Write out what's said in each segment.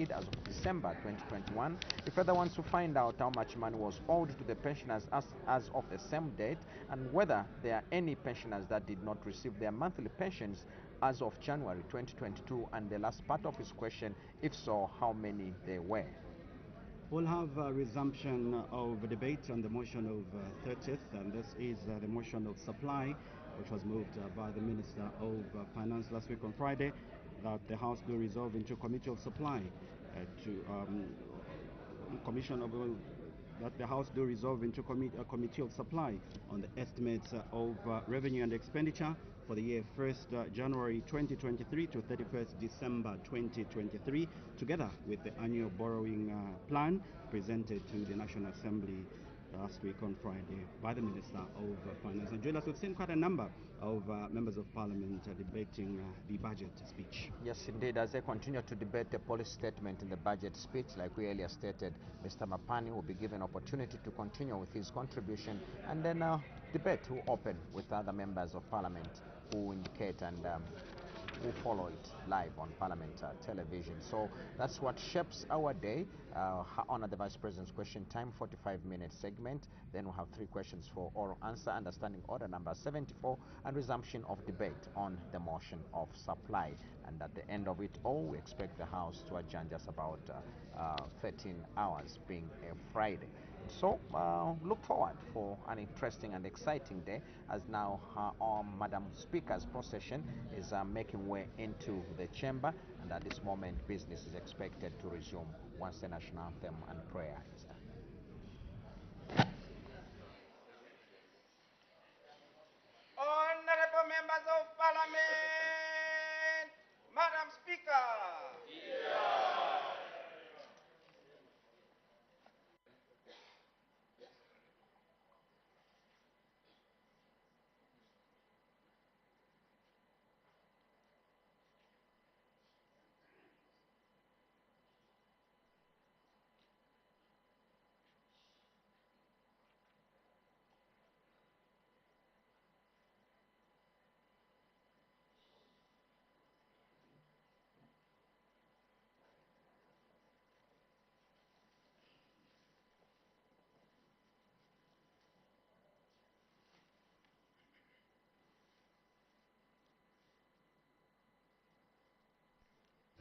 paid as of December 2021. If further wants to find out how much money was owed to the pensioners as of the same date, and whether there are any pensioners that did not receive their monthly pensions as of January 2022, and the last part of his question, if so, how many there were. We'll have a resumption of debate on the motion of 30th, and this is the motion of supply, which was moved by the Minister of Finance last week on Friday, that the House do resolve into Committee of Supply that the House do resolve into Committee of Supply on the estimates of revenue and expenditure for the year 1st January 2023 to 31st December 2023, together with the annual borrowing plan presented to the National Assembly last week on Friday by the Minister of Finance. And join us, we've seen quite a number of members of Parliament debating the budget speech. Yes, indeed, as they continue to debate the policy statement in the budget speech, like we earlier stated, Mr. Mapani will be given opportunity to continue with his contribution, and then debate will open with other members of Parliament who indicate and who follow it live on Parliament television. So that's what shapes our day. Honor the Vice President's question time, 45-minute segment. Then we'll have 3 questions for oral answer, understanding order number 74, and resumption of debate on the motion of supply. And at the end of it all, we expect the House to adjourn just about 13 hours, being a Friday. So look forward for an interesting and exciting day, as now Madam Speaker's procession is making way into the chamber, and at this moment business is expected to resume once the national anthem and prayer is done. Honorable members of Parliament, Madam Speaker. Yeah.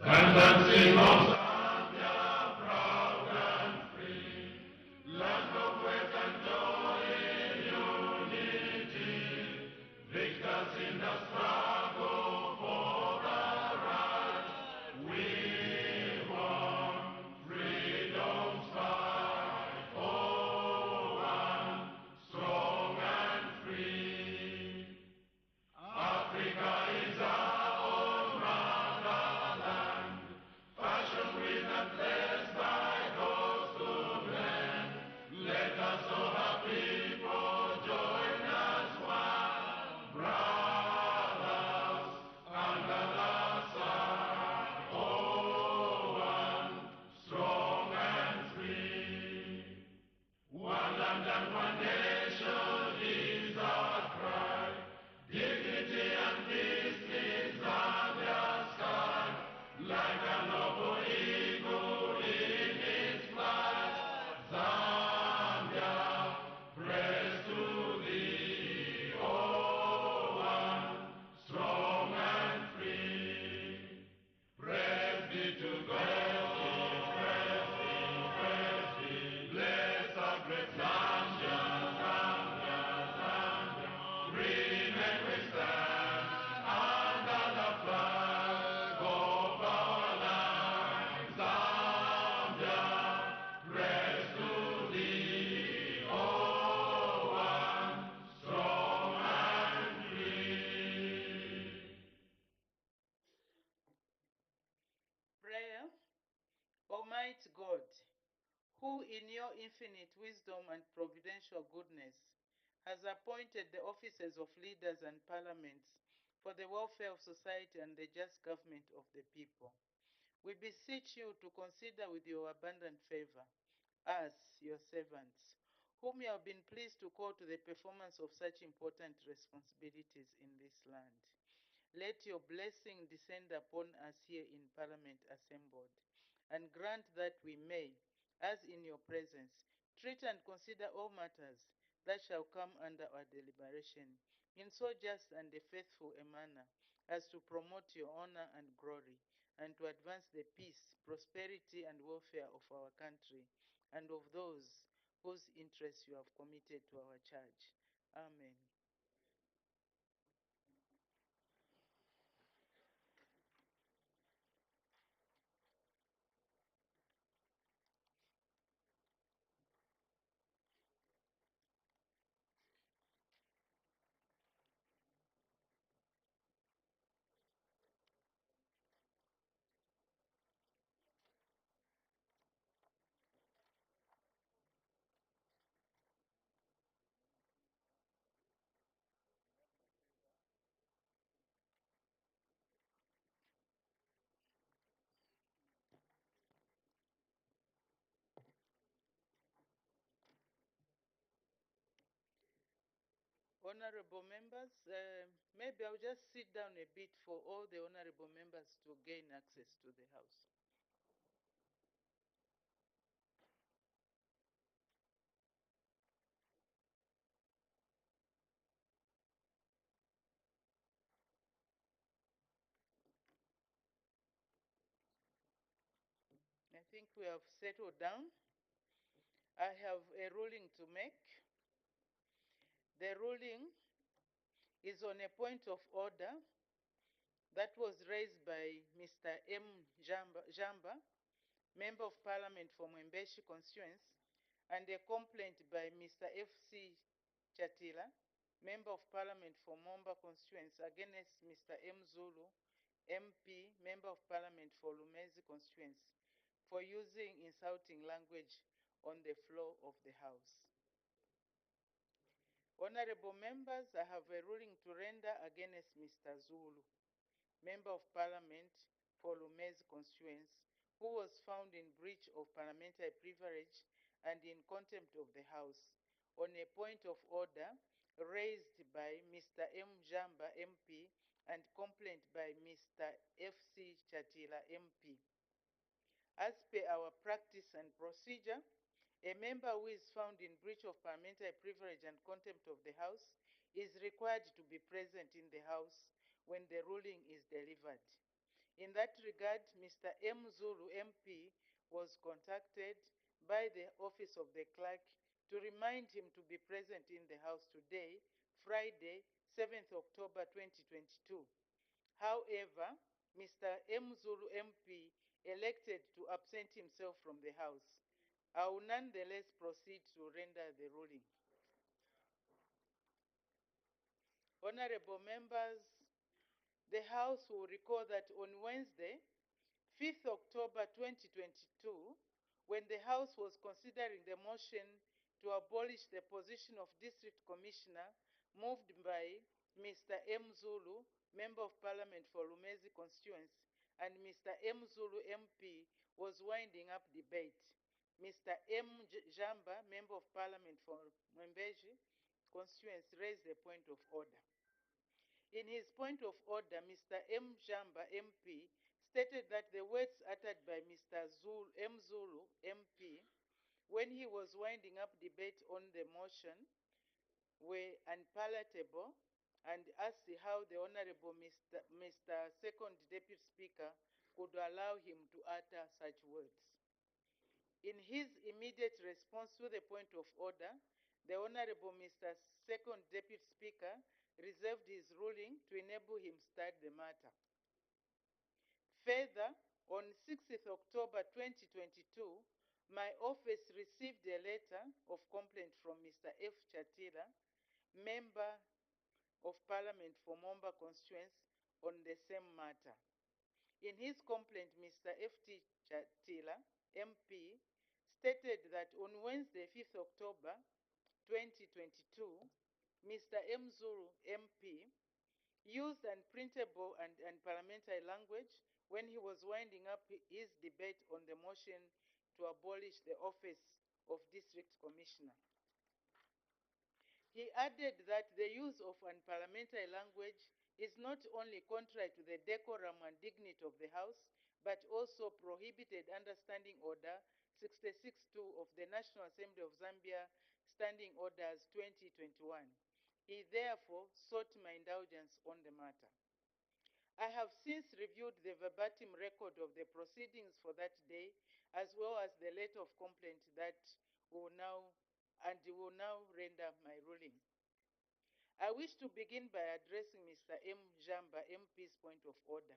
And sing of Zambia, proud and free, land of wealth and joy in unity, victors in the struggle for the right. We want freedom's fight for one, strong and free. Africa is our own motherland, fashioned with and blessed by God's good hand. Let us all our people join as one, brothers under the sun. Oh, one, strong and free. One land and one nation is our cry. Dignity and peace in Zambia's sky, like a noble eagle in its flight. Zambia, praise to thee, oh one, strong and free. Praise be to God, praise be, bless our great Zambia, Zambia, Zambia. Remain we stand under the flag of our land. Zambia, praise to thee, oh one, strong and free. Prayer. Almighty God, who in your infinite wisdom and providential goodness has appointed the offices of leaders and parliaments for the welfare of society and the just government of the people, we beseech you to consider with your abundant favor us, your servants, whom you have been pleased to call to the performance of such important responsibilities in this land. Let your blessing descend upon us here in Parliament assembled, and grant that we may, as in your presence, treat and consider all matters that shall come under our deliberation, in so just and faithful a manner as to promote your honor and glory, and to advance the peace, prosperity, and welfare of our country, and of those whose interests you have committed to our charge. Amen. Honorable members, maybe I'll just sit down a bit for all the honorable members to gain access to the House. I think we have settled down. I have a ruling to make. The ruling is on a point of order that was raised by Mr. M. Jamba, Member of Parliament for Mwembeshi constituency, and a complaint by Mr. F.C. Chatila, Member of Parliament for Momba constituency, against Mr. M. Zulu, MP, Member of Parliament for Lumezi constituency, for using insulting language on the floor of the House. Honorable members, I have a ruling to render against Mr. Zulu, Member of Parliament for Lumezi constituency, who was found in breach of parliamentary privilege and in contempt of the House on a point of order raised by Mr. M. Jamba, MP, and complaint by Mr. F.C. Chatila, MP. As per our practice and procedure, a member who is found in breach of parliamentary privilege and contempt of the House is required to be present in the House when the ruling is delivered. In that regard, Mr. M. Zulu, MP, was contacted by the Office of the Clerk to remind him to be present in the House today, Friday, 7th October 2022. However, Mr. M. Zulu, MP, elected to absent himself from the House. I will nonetheless proceed to render the ruling. Honorable members, the House will recall that on Wednesday, 5th October 2022, when the House was considering the motion to abolish the position of District Commissioner moved by Mr. M. Zulu, Member of Parliament for Lumezi constituency, and Mr. M. Zulu, MP, was winding up debate, Mr. M. Jamba, Member of Parliament for Mwembeshi constituency, raised a point of order. In his point of order, Mr. M. Jamba, MP, stated that the words uttered by Mr. M. Zulu, MP, when he was winding up debate on the motion were unpalatable, and asked how the Honorable Mr. Second Deputy Speaker could allow him to utter such words. In his immediate response to the point of order, the Honorable Mr. Second Deputy Speaker reserved his ruling to enable him to start the matter. Further, on 6th October 2022, my office received a letter of complaint from Mr. F. Chatila, Member of Parliament for Momba constituency, on the same matter. In his complaint, Mr. F.T. Chatila, MP, stated that on Wednesday, 5th October 2022, Mr. M. Zulu, MP, used unprintable and parliamentary language when he was winding up his debate on the motion to abolish the office of District Commissioner. He added that the use of unparliamentary language is not only contrary to the decorum and dignity of the House, but also prohibited under Standing Order 66-2 of the National Assembly of Zambia, Standing Orders 2021. He therefore sought my indulgence on the matter. I have since reviewed the verbatim record of the proceedings for that day, as well as the letter of complaint that will now render my ruling. I wish to begin by addressing Mr. M. Jamba, MP's point of order.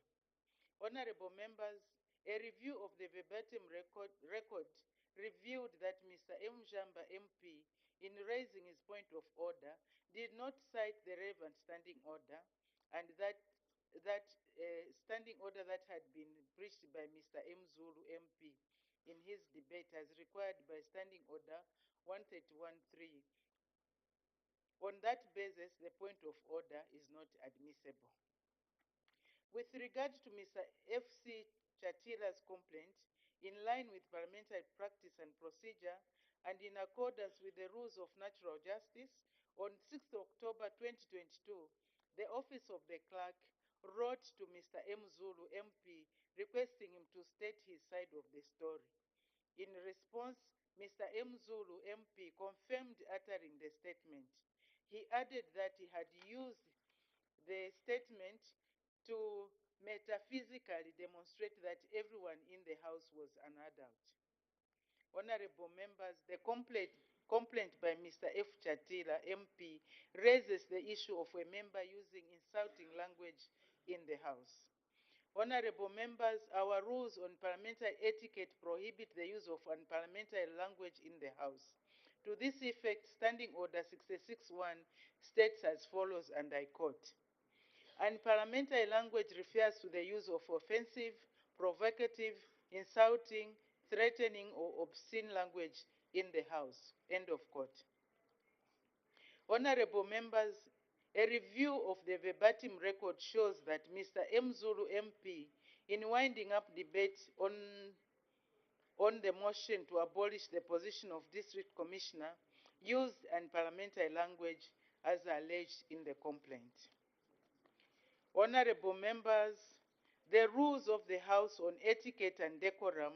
Honorable members, a review of the verbatim record revealed that Mr. M. Jamba, MP, in raising his point of order, did not cite the relevant standing order, and that standing order that had been breached by Mr. M. Zulu, MP, in his debate as required by Standing Order 131.3. On that basis, the point of order is not admissible. With regard to Mr. F.C. Chatila's complaint, in line with parliamentary practice and procedure, and in accordance with the rules of natural justice, on 6 October 2022, the Office of the Clerk wrote to Mr. M. Zulu, MP, requesting him to state his side of the story. In response, Mr. M. Zulu, MP, confirmed uttering the statement. He added that he had used the statement to metaphysically demonstrate that everyone in the house was an adult. Honorable members, the complaint by Mr. F. Chatila, MP, raises the issue of a member using insulting language in the House. Honorable members, our rules on parliamentary etiquette prohibit the use of unparliamentary language in the House. To this effect, Standing Order 66.1 states as follows, and I quote, "Unparliamentary language refers to the use of offensive, provocative, insulting, threatening, or obscene language in the House." End of quote. Honorable members, a review of the verbatim record shows that Mr. M. Zulu, MP, in winding up debate on the motion to abolish the position of District Commissioner, used unparliamentary language as alleged in the complaint. Honorable members, the rules of the House on etiquette and decorum,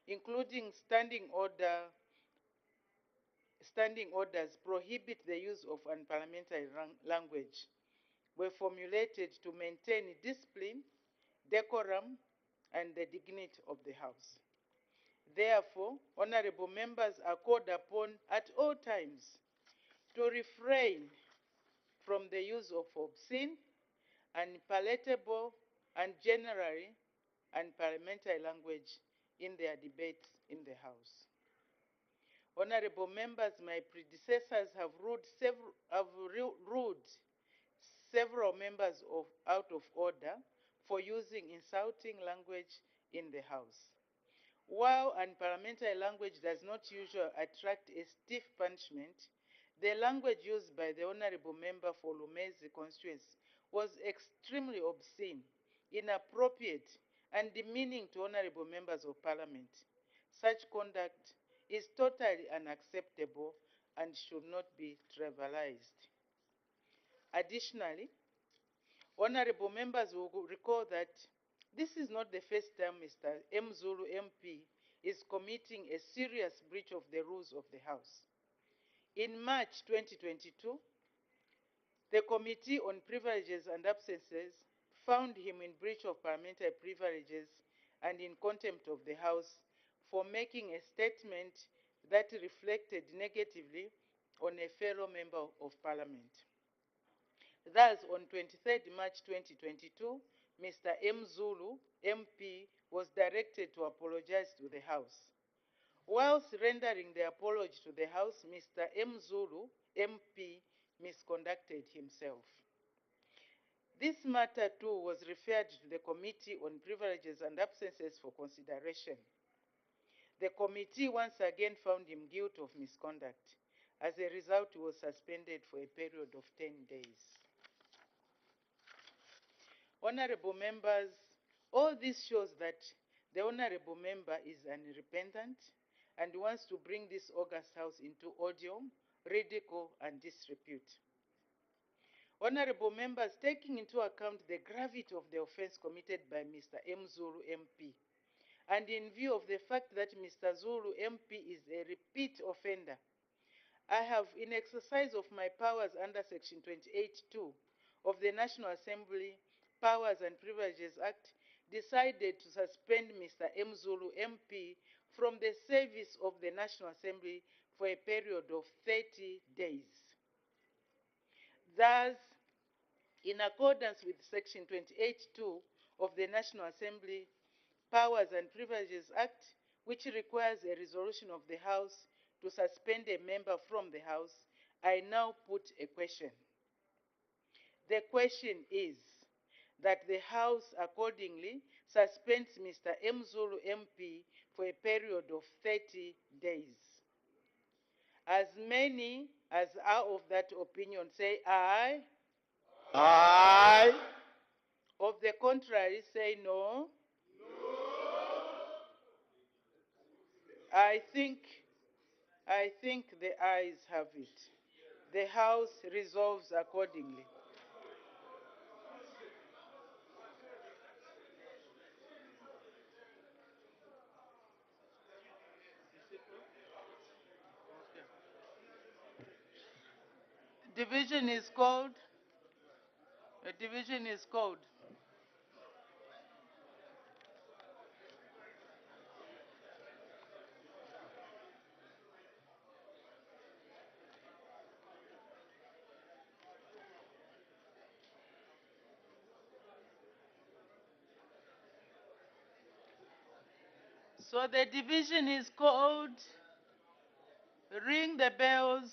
including standing orders, prohibit the use of unparliamentary language, were formulated to maintain discipline, decorum, and the dignity of the House. Therefore, honorable members are called upon at all times to refrain from the use of obscene, unpalatable, and generally unparliamentary language in their debates in the House. Honorable members, my predecessors have ruled several members out of order for using insulting language in the House. While unparliamentary language does not usually attract a stiff punishment, the language used by the honorable member for Lumezi constituency was extremely obscene, inappropriate, and demeaning to honorable members of parliament. Such conduct is totally unacceptable and should not be trivialized. Additionally, honorable members will recall that this is not the first time Mr. M. Zulu, MP, is committing a serious breach of the rules of the House. In March 2022, the Committee on Privileges and Absences found him in breach of parliamentary privileges and in contempt of the House for making a statement that reflected negatively on a fellow member of Parliament. Thus, on 23 March 2022, Mr. M. Zulu, MP, was directed to apologize to the House. Whilst rendering the apology to the House, Mr. M. Zulu, MP, misconducted himself. This matter, too, was referred to the Committee on Privileges and Absences for consideration. The committee once again found him guilty of misconduct. As a result, he was suspended for a period of 10 days. Honorable members, all this shows that the honorable member is unrepentant and wants to bring this august House into odium, ridicule, and disrepute. Honorable members, taking into account the gravity of the offense committed by Mr. M. Zulu, MP, and in view of the fact that Mr. Zulu MP is a repeat offender, I have, in exercise of my powers under Section 28(2) of the National Assembly Powers and Privileges Act, decided to suspend Mr. M. Zulu MP from the service of the National Assembly for a period of 30 days. Thus, in accordance with Section 28(2) of the National Assembly Powers and Privileges Act, which requires a resolution of the House to suspend a member from the House, I now put a question. The question is that the House accordingly suspends Mr. M. Zulu MP for a period of 30 days. As many as are of that opinion say aye. Aye. Of the contrary, say no. I think the ayes have it. The House resolves accordingly. Division is called. A division is called. So the division is called. Ring the bells.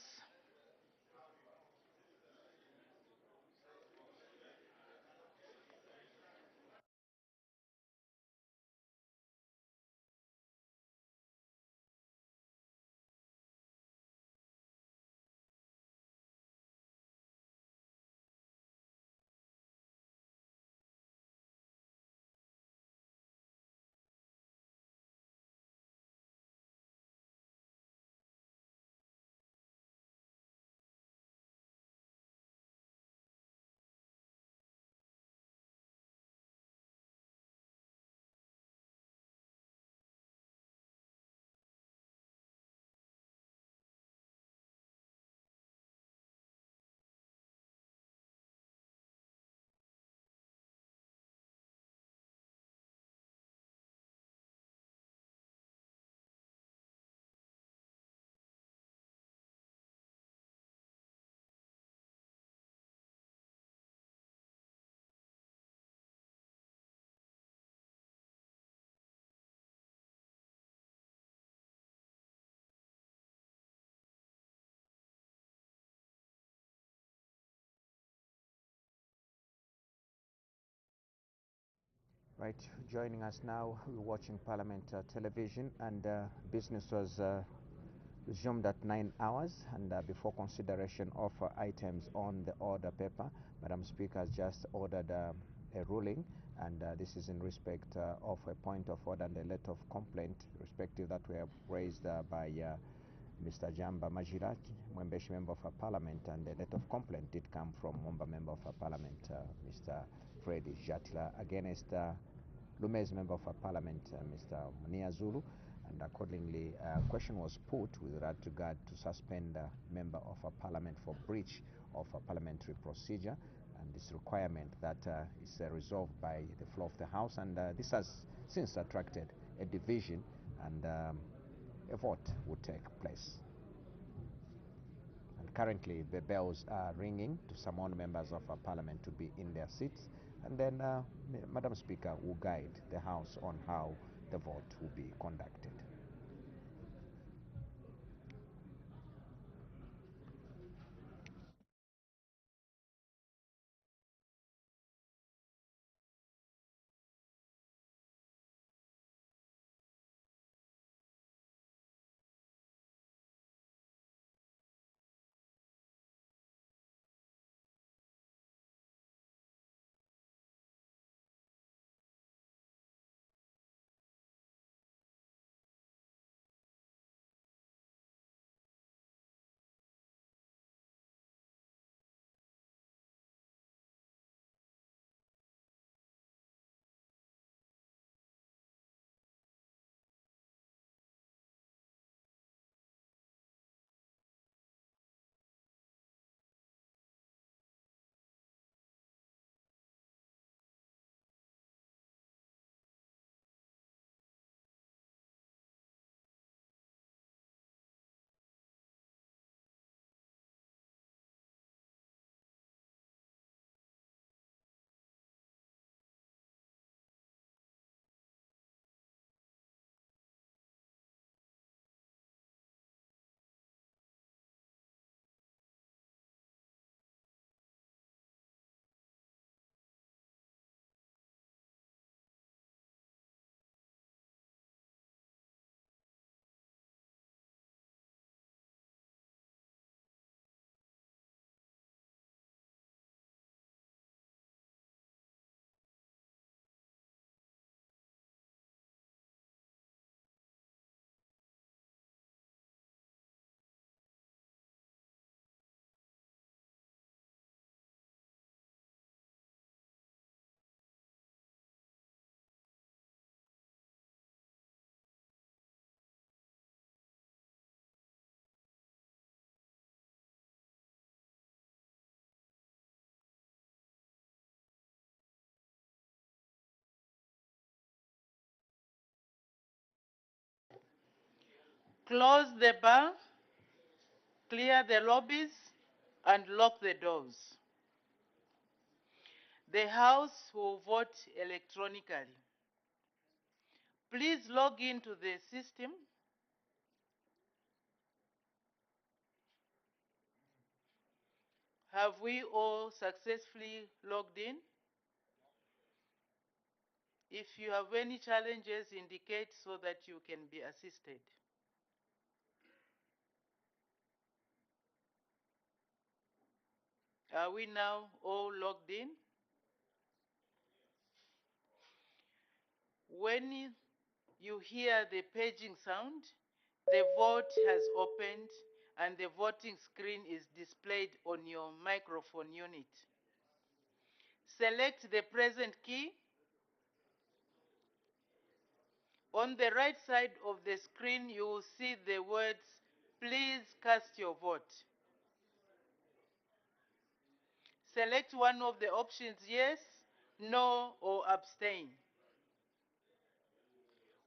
Right, joining us now, we're watching Parliament television, and business was resumed at 9 hours, and before consideration of items on the order paper, Madam Speaker has just ordered a ruling, and this is in respect of a point of order and a letter of complaint, respective that were raised by Mr. Jamba Majira, Mwembeshi Member of Parliament, and the letter of complaint did come from Momba Member of Parliament, Mr. Freddy Jatla, against Lumez Member of Parliament, Mr. Munia Zulu, and accordingly a question was put with regard to suspend a Member of Parliament for breach of a parliamentary procedure, and this requirement that is resolved by the floor of the House, and this has since attracted a division, and a vote would take place. And currently the bells are ringing to summon members of Parliament to be in their seats, and then Madam Speaker will guide the House on how the vote will be conducted. Close the bar, clear the lobbies, and lock the doors. The House will vote electronically. Please log into the system. Have we all successfully logged in? If you have any challenges, indicate so that you can be assisted. Are we now all logged in? When you hear the paging sound, the vote has opened and the voting screen is displayed on your microphone unit. Select the present key. On the right side of the screen, you will see the words, "Please cast your vote." Select one of the options, yes, no, or abstain.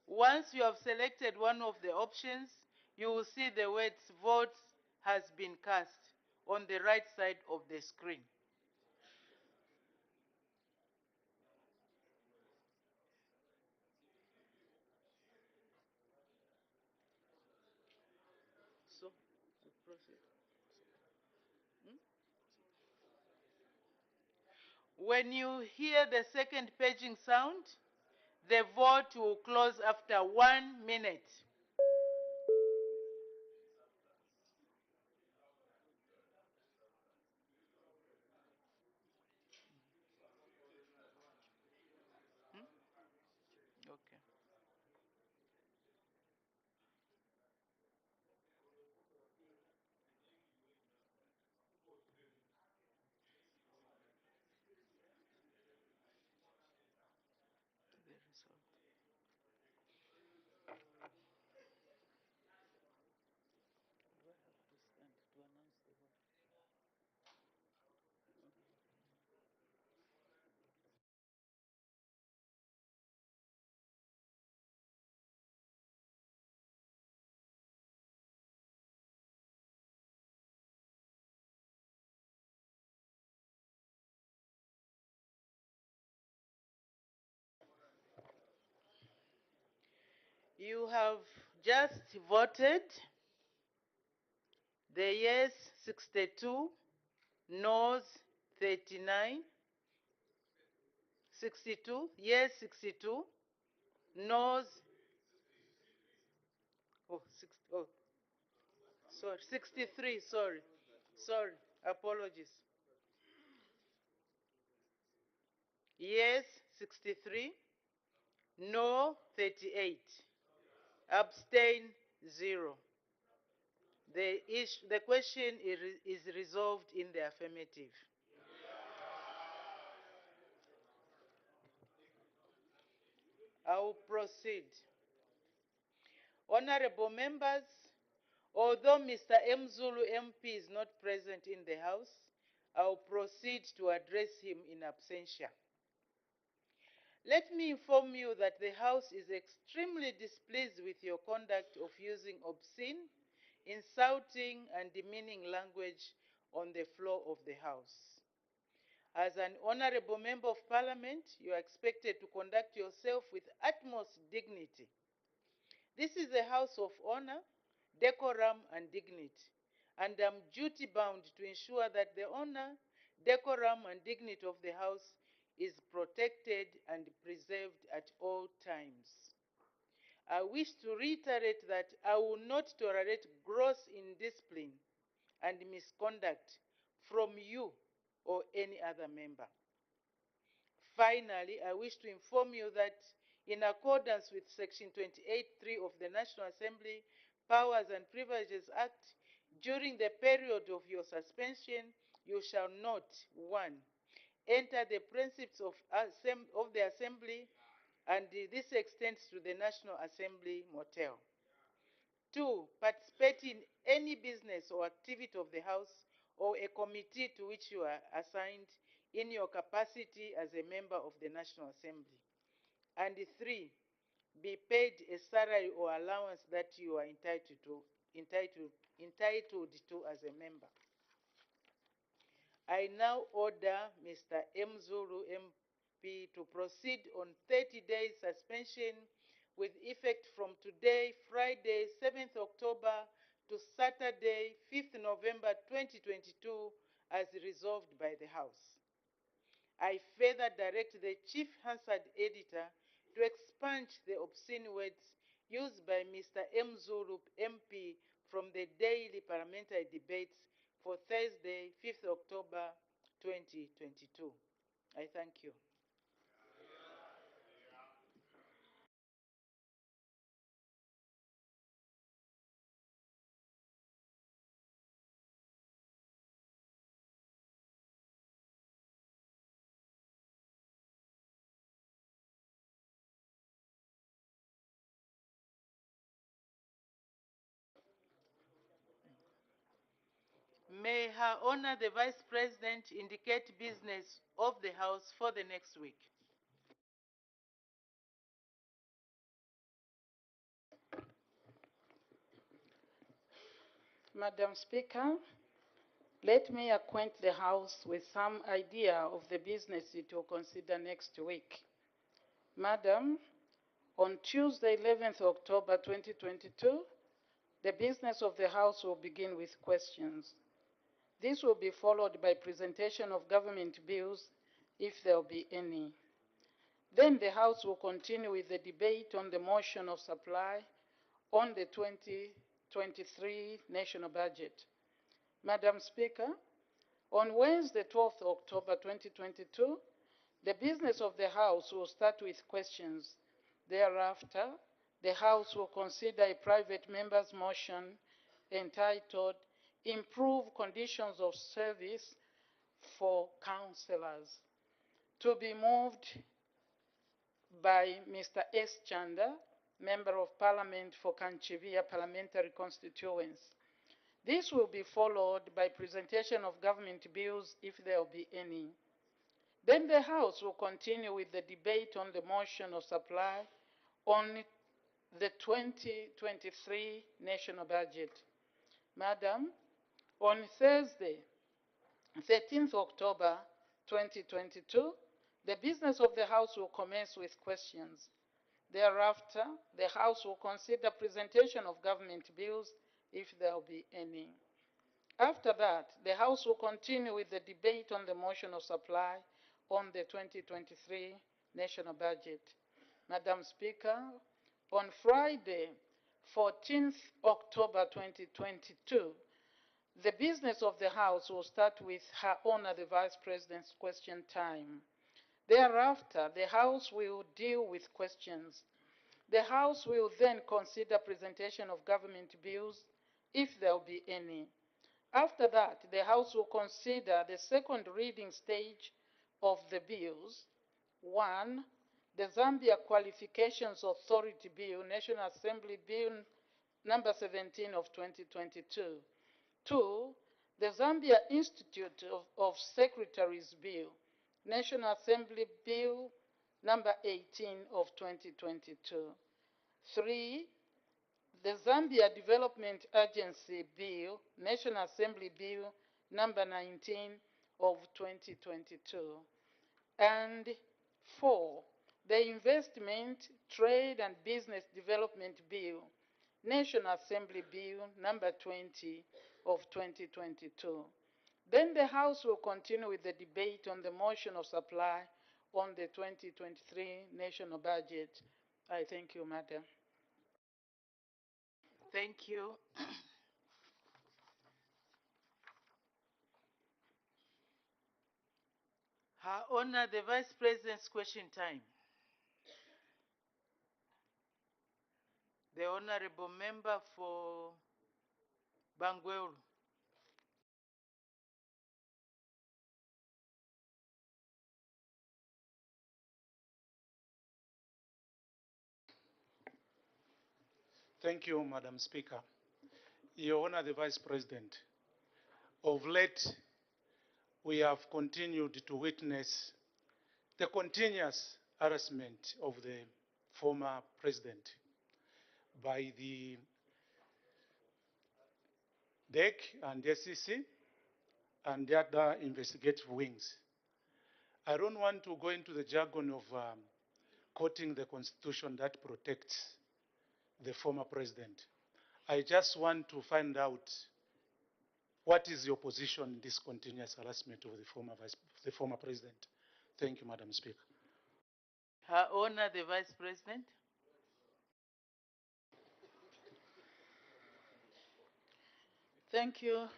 Once you have selected one of the options, you will see the words "Votes has been cast" on the right side of the screen. So, proceed. When you hear the second paging sound, the vote will close after 1 minute. Okay. The result. Do I have to stand to announce the vote? You have just voted. The yes 62, noes 39, 62, yes 62, noes, oh, sorry, 63, sorry, apologies. Yes 63, no 38, abstain 0. The question is resolved in the affirmative. I will proceed. Honorable members, although Mr. Mzulu MP is not present in the House, I will proceed to address him in absentia. Let me inform you that the House is extremely displeased with your conduct of using obscene, insulting, and demeaning language on the floor of the House. As an honorable member of Parliament, you are expected to conduct yourself with utmost dignity. This is a house of honor, decorum, and dignity, and I'm duty-bound to ensure that the honor, decorum, and dignity of the House is protected and preserved at all times. I wish to reiterate that I will not tolerate gross indiscipline and misconduct from you or any other member. Finally, I wish to inform you that in accordance with Section 28(3) of the National Assembly Powers and Privileges Act, during the period of your suspension, you shall not, 1, enter the premises of the Assembly, and this extends to the National Assembly motel. 2, participate in any business or activity of the House or a committee to which you are assigned in your capacity as a member of the National Assembly. And 3, be paid a salary or allowance that you are entitled to as a member. I now order Mr. Mzulu MP to proceed on 30 days suspension with effect from today, Friday, 7th October to Saturday, 5th November 2022, as resolved by the House. I further direct the Chief Hansard Editor to expunge the obscene words used by Mr. Mzulu MP from the daily parliamentary debates for Thursday, 5th October 2022. I thank you. May Her Honor the Vice President indicate business of the House for the next week. Madam Speaker, let me acquaint the House with some idea of the business it will consider next week. Madam, on Tuesday, 11th October 2022, the business of the House will begin with questions. This will be followed by presentation of government bills, if there will be any. Then the House will continue with the debate on the motion of supply on the 2023 national budget. Madam Speaker, on Wednesday, 12th October 2022, the business of the House will start with questions. Thereafter, the House will consider a private member's motion entitled Improve Conditions of Service for Councillors, to be moved by Mr. S. Chanda, Member of Parliament for Kanchivia Parliamentary Constituency. This will be followed by presentation of government bills, if there will be any. Then the House will continue with the debate on the motion of supply on the 2023 national budget. Madam, on Thursday, 13th October 2022, the business of the House will commence with questions. Thereafter, the House will consider presentation of government bills, if there will be any. After that, the House will continue with the debate on the motion of supply on the 2023 national budget. Madam Speaker, on Friday, 14th October 2022, the business of the House will start with Her Honor the Vice President's question time. Thereafter, the House will deal with questions. The House will then consider presentation of government bills, if there will be any. After that, the House will consider the second reading stage of the bills. 1, the Zambia Qualifications Authority Bill, National Assembly Bill number 17 of 2022. 2, the Zambia Institute of Secretaries Bill, National Assembly Bill number 18 of 2022. 3, the Zambia Development Agency Bill, National Assembly Bill number 19 of 2022. And 4, the Investment, Trade and Business Development Bill, National Assembly Bill number 20 of 2022. Then the House will continue with the debate on the motion of supply on the 2023 national budget. I thank you, Madam. Thank you. Her Honor the Vice President's question time. The Honorable Member for Bangweulu. Thank you, Madam Speaker. Your Honor, the Vice President, of late, we have continued to witness the continuous harassment of the former president by the DEC and SEC and the other investigative wings. I don't want to go into the jargon of quoting the constitution that protects the former president. I just want to find out what is your position in this continuous harassment of the former president. Thank you, Madam Speaker. Her Honor, the Vice President. Thank you,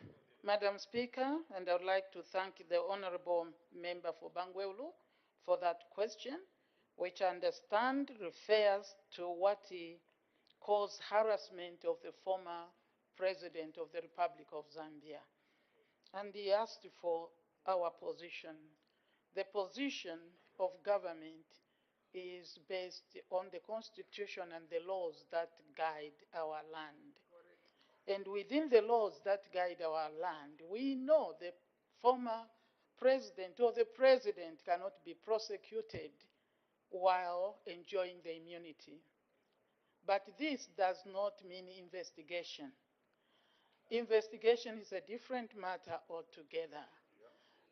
Madam Speaker, and I would like to thank the Honorable Member for Bangweulu for that question, which I understand refers to what he calls harassment of the former President of the Republic of Zambia. And he asked for our position. The position of government is based on the Constitution and the laws that guide our land. And within the laws that guide our land, we know the former president or the president cannot be prosecuted while enjoying the immunity. But this does not mean investigation. Investigation is a different matter altogether.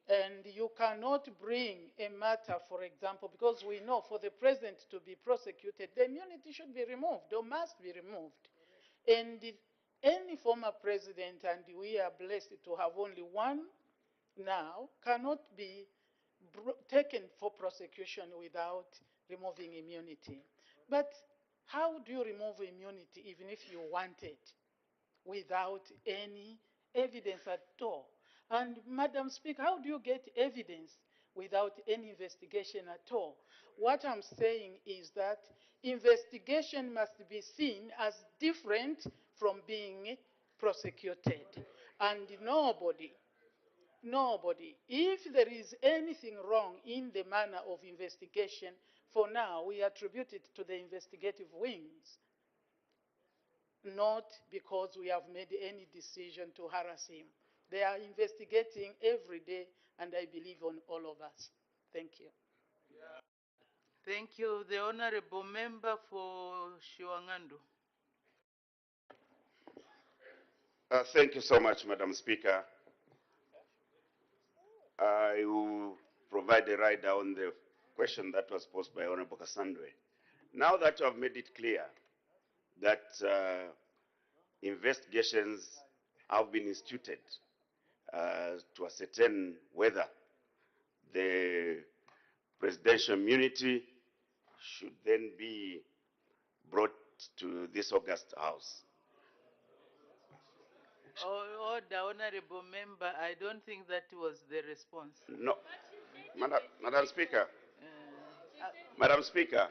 And you cannot bring a matter, for example, because we know for the president to be prosecuted, the immunity should be removed or must be removed. And any former president, and we are blessed to have only one now, cannot be taken for prosecution without removing immunity. But how do you remove immunity even if you want it without any evidence at all? And Madam Speaker, how do you get evidence without any investigation at all? What I'm saying is that investigation must be seen as different from being prosecuted. And nobody, if there is anything wrong in the manner of investigation, for now we attribute it to the investigative wings, not because we have made any decision to harass him. They are investigating every day, and I believe on all of us. Thank you. Thank you. The Honorable Member for Shiwangandu. Thank you so much, Madam Speaker. I will provide a rider on the question that was posed by Honorable Kasandwe. Now that you have made it clear that investigations have been instituted to ascertain whether the presidential immunity should then be brought to this August House. Order, Honorable Member, I don't think that was the response. No, Madam Speaker. Madam Speaker,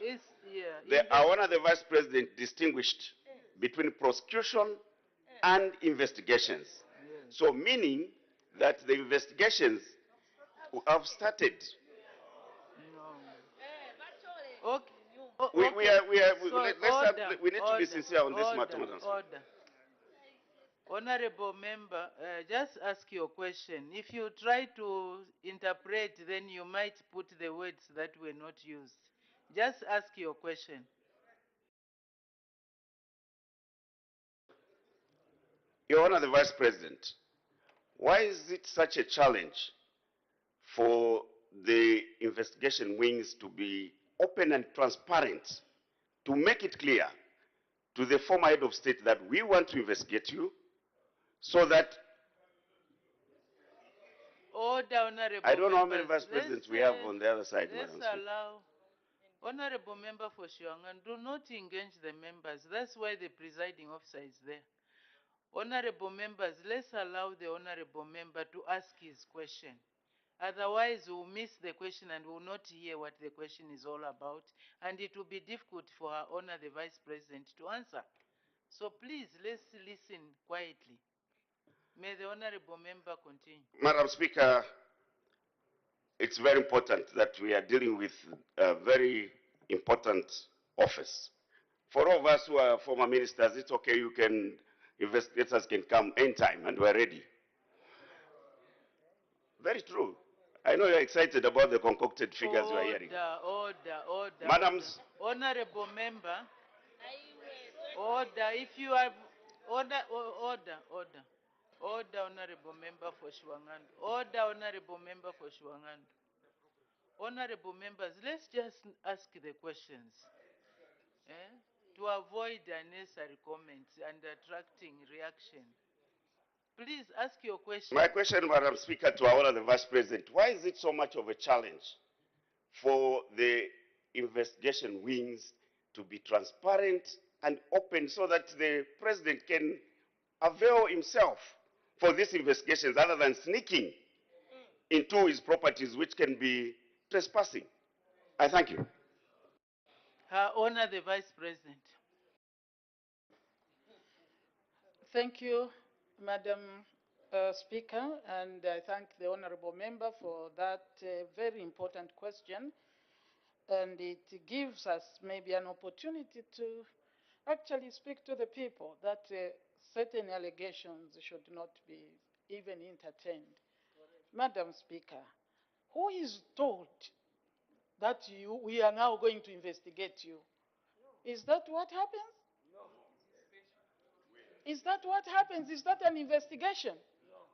our Honor the Vice President distinguished between prosecution and investigations. Yes. So meaning that the investigations have started. No. Okay. We need to be sincere on this matter, Madam Speaker. Order. Honorable Member, just ask your question. If you try to interpret, then you might put the words that were not used. Just ask your question. Your Honor the Vice President, why is it such a challenge for the investigation wings to be open and transparent, to make it clear to the former head of state that we want to investigate you, so that Order, Honorable I don't know how members. many vice presidents we have on the other side, Let's Madam Speaker. allow Honorable Member for Shiwangan, do not engage the members. That's why the presiding officer is there. Honorable members, let's allow the Honorable Member to ask his question. Otherwise, we'll miss the question and will not hear what the question is all about, and it will be difficult for Her Honor the Vice President to answer. So please, let's listen quietly. May the Honorable Member continue. Madam Speaker, it's very important that we are dealing with a very important office. For all of us who are former ministers, it's okay, you can, investigators can come anytime and we're ready. Very true. I know you're excited about the concocted figures we're hearing. Order. Madams, Honorable member, order. If you have order. Order, honorable member for Shwangandu. Order, honorable member for Shwangandu. Honorable members, let's just ask the questions to avoid unnecessary comments and attracting reaction. Please ask your question. my question, Madam Speaker, to our Honourable Vice President, why is it so much of a challenge for the investigation wings to be transparent and open so that the President can avail himself for these investigations other than sneaking into his properties, which can be trespassing? I thank you. Her Honor the Vice President. Thank you, Madam Speaker, and I thank the Honorable Member for that very important question. And it gives us maybe an opportunity to actually speak to the people that certain allegations should not be even entertained. Madam Speaker, who is told that we are now going to investigate you? Is that what happens? Is that what happens? Is that an investigation?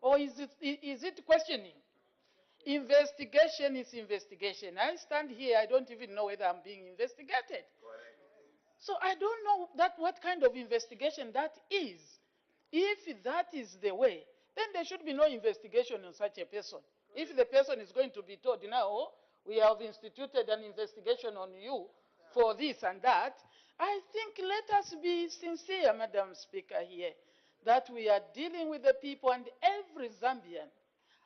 Or is it questioning? Investigation is investigation. I stand here, I don't even know whether I'm being investigated. So I don't know what kind of investigation that is. If that is the way, then there should be no investigation on such a person. If the person is going to be told, now, we have instituted an investigation on you for this and that, I think let us be sincere, Madam Speaker, here, that we are dealing with the people and every Zambian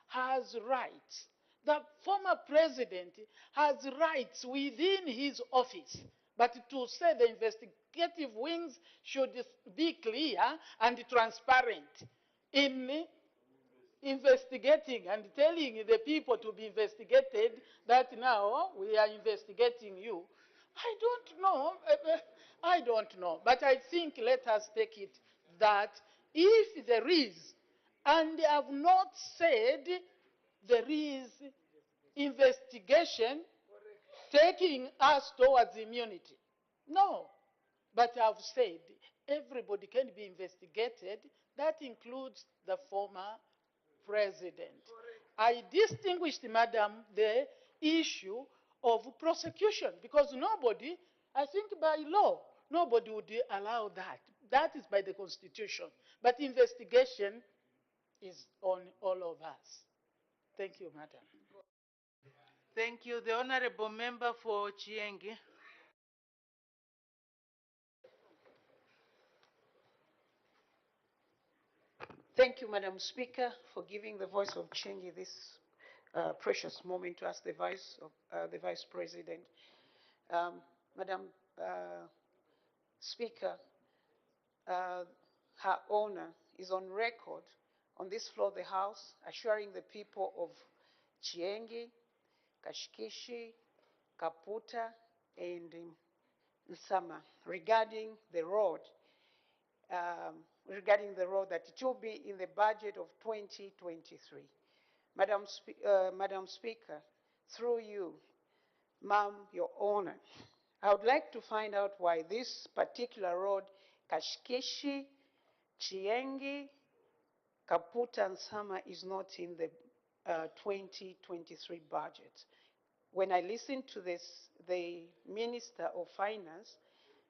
has rights. The former president has rights within his office. But to say the investigative wings should be clear and transparent in investigating and telling the people to be investigated that now we are investigating you, I don't know. I don't know. But I think let us take it that if there is, and I have not said there is investigation taking us towards immunity. No. But I've said everybody can be investigated. That includes the former president. I distinguished, Madam, the issue of prosecution because nobody, I think by law, nobody would allow that. That is by the Constitution. But investigation is on all of us. Thank you, Madam. Thank you. The Honorable Member for Chiengi. Thank you, Madam Speaker, for giving the voice of Chiengi this precious moment to ask the Vice President. Madam Speaker, her Honor is on record on this floor of the House assuring the people of Chiengi, Kashikishi, Kaputa, and Nsama regarding the road that it will be in the budget of 2023. Madam Speaker, through you, Ma'am, Your Honor, I would like to find out why this particular road, Kashikishi, Chiengi, Kaputa, and Sama, is not in the 2023 budget. When I listened to the Minister of Finance,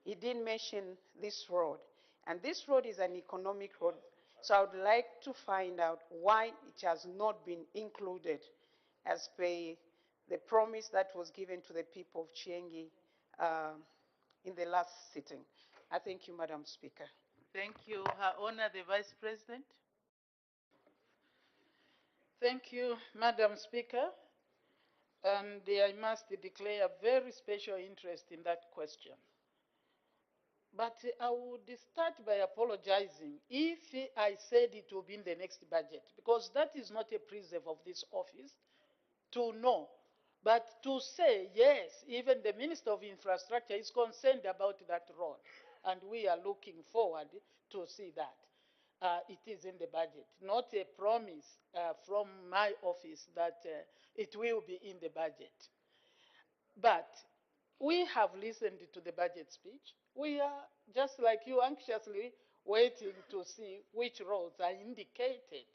he didn't mention this road. And this road is an economic road. So I would like to find out why it has not been included as per the promise that was given to the people of Chiengi in the last sitting. I thank you, Madam Speaker. Thank you. Her Honor, the Vice President. Thank you, Madam Speaker. And I must declare a very special interest in that question. But I would start by apologizing if I said it will be in the next budget, because that is not a preserve of this office to know. But to say, yes, even the Minister of Infrastructure is concerned about that road, and we are looking forward to see that. it is in the budget, not a promise from my office that it will be in the budget. But we have listened to the budget speech. We are, just like you, anxiously waiting to see which roads are indicated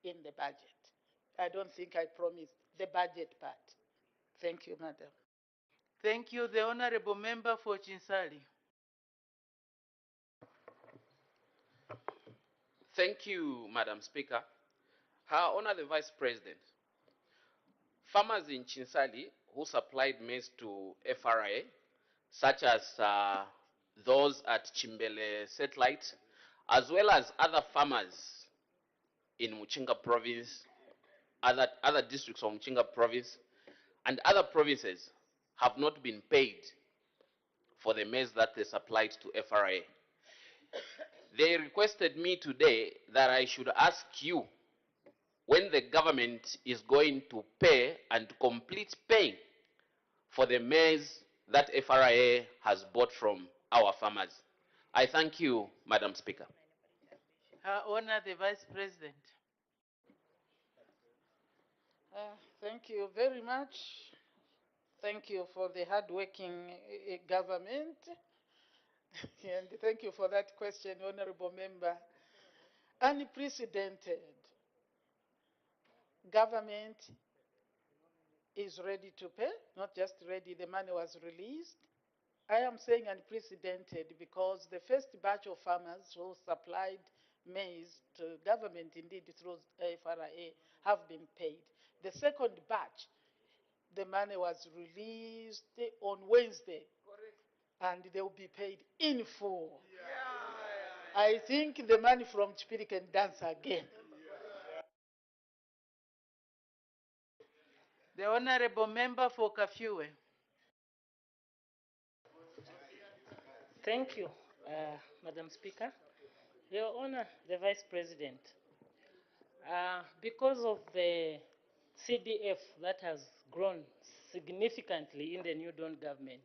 in the budget. I don't think I promised the budget part. Thank you, Madam. Thank you. The Honorable Member for Chinsali. Thank you, Madam Speaker. Her Honor the Vice President, farmers in Chinsali who supplied maize to FRA, such as those at Chimbele Satellite, as well as other farmers in Muchinga Province, other districts of Muchinga Province, and other provinces have not been paid for the maize that they supplied to FRA. They requested me today that I should ask you when the government is going to pay and complete paying for the maize that FRA has bought from our farmers. I thank you, Madam Speaker. Her Honor the Vice President. Thank you very much. Thank you for the hard-working government. And thank you for that question, Honorable Member. Unprecedented. Government is ready to pay, not just ready, the money was released. I am saying unprecedented because the first batch of farmers who supplied maize to government, indeed through FRA, have been paid. The second batch, the money was released on Wednesday, and they will be paid in full. I think the money from Chipiri can dance again. The Honorable Member for Kafue. Thank you, Madam Speaker. Your Honor, the Vice President, because of the CDF that has grown significantly in the New Dawn government,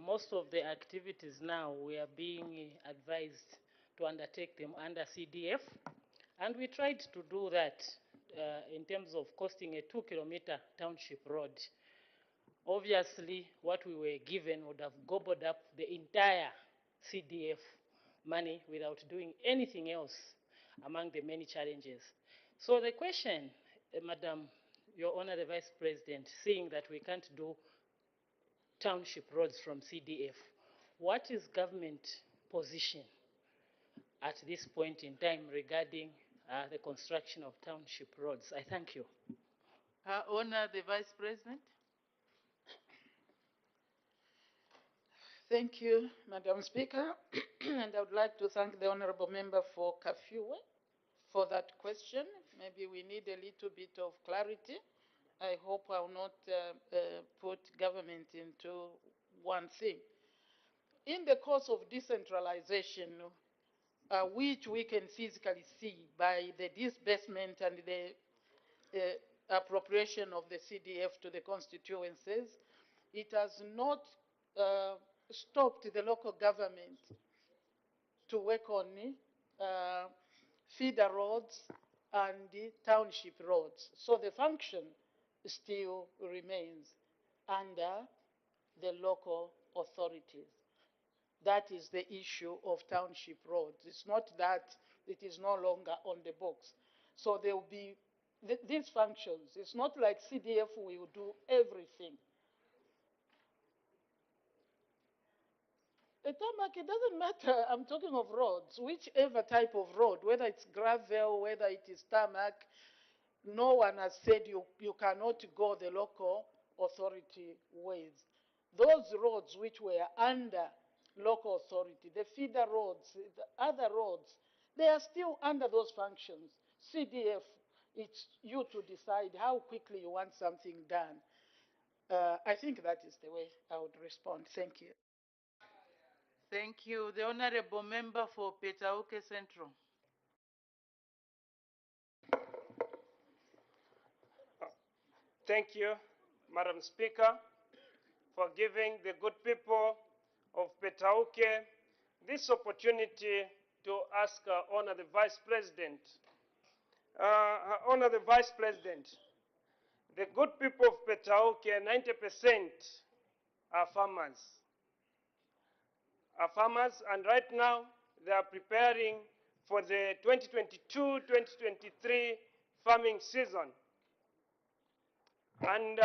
most of the activities now we are being advised to undertake them under CDF, and we tried to do that in terms of costing a 2-kilometer township road. Obviously, what we were given would have gobbled up the entire CDF money without doing anything else among the many challenges. So the question, Madam, Your Honor, the Vice President, seeing that we can't do township roads from CDF, what is government position at this point in time regarding the construction of township roads? I thank you. Her Honor, the Vice President. Thank you, Madam Speaker. And I would like to thank the Honorable Member for Kafue for that question. Maybe we need a little bit of clarity. I hope I will not put government into one thing. In the course of decentralization, which we can physically see by the disbursement and the appropriation of the CDF to the constituencies, it has not stopped the local government to work on feeder roads and township roads. So the function still remains under the local authorities. That is the issue of township roads. It's not that it is no longer on the books. So there will be these functions. It's not like CDF will do everything. The tarmac, it doesn't matter. I'm talking of roads, whichever type of road, whether it's gravel, whether it is tarmac, no one has said you cannot go the local authority ways. Those roads which were under local authority, the feeder roads, the other roads, they are still under those functions. CDF, it's you to decide how quickly you want something done. I think that is the way I would respond. Thank you. Thank you. The Honorable Member for Petauke Central. Thank you, Madam Speaker, for giving the good people of Petauke this opportunity to ask Honor the Vice President. Honor the Vice President, the good people of Petauke, 90% are farmers. And right now they are preparing for the 2022-2023 farming season. And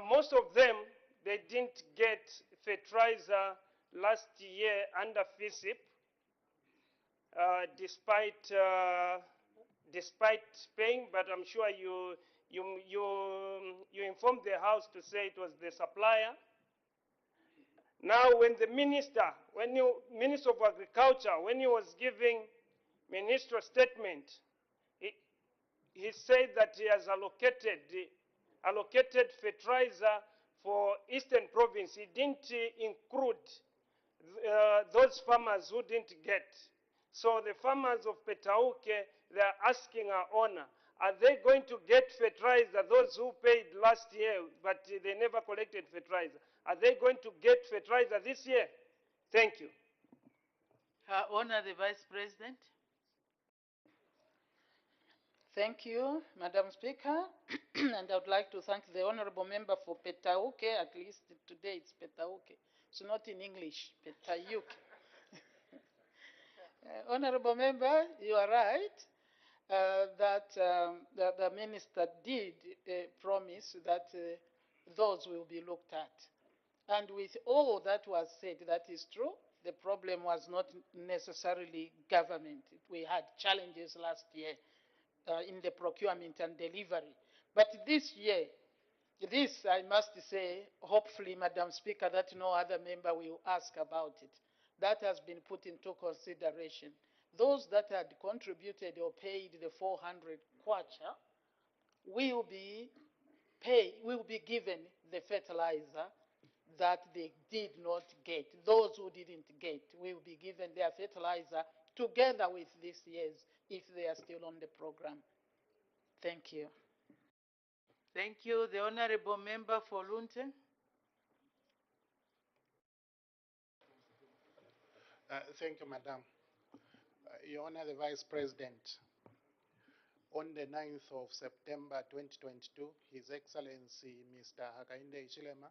most of them, they didn't get fertilizer last year under FISIP, despite paying, but I'm sure you informed the House to say it was the supplier. Now, when the Minister of Agriculture, when he was giving ministerial statement, he said that he has allocated fertilizer for Eastern Province. He didn't include those farmers who didn't get. So the farmers of Petauke, they are asking our honor, are they going to get fertilizer, those who paid last year but they never collected fertilizer? Are they going to get fertilizer this year? Thank you. Her Honor the Vice President. Thank you, Madam Speaker. And I would like to thank the Honorable Member for Petauke. At least today it's Petauke. It's not in English, Petauke. Honorable Member, you are right that the Minister did promise that those will be looked at. And with all that was said, that is true. The problem was not necessarily government. We had challenges last year in the procurement and delivery. But this year, this I must say, hopefully, Madam Speaker, that no other member will ask about it. That has been put into consideration. Those that had contributed or paid the 400 kwacha will be given the fertilizer that they did not get. Those who didn't get will be given their fertilizer together with this year's if they are still on the program. Thank you. Thank you. The Honorable Member for Lunte. Thank you, Madam. Your Honor, the Vice President, on the 9th of September 2022, His Excellency Mr. Hakainde Hichilema,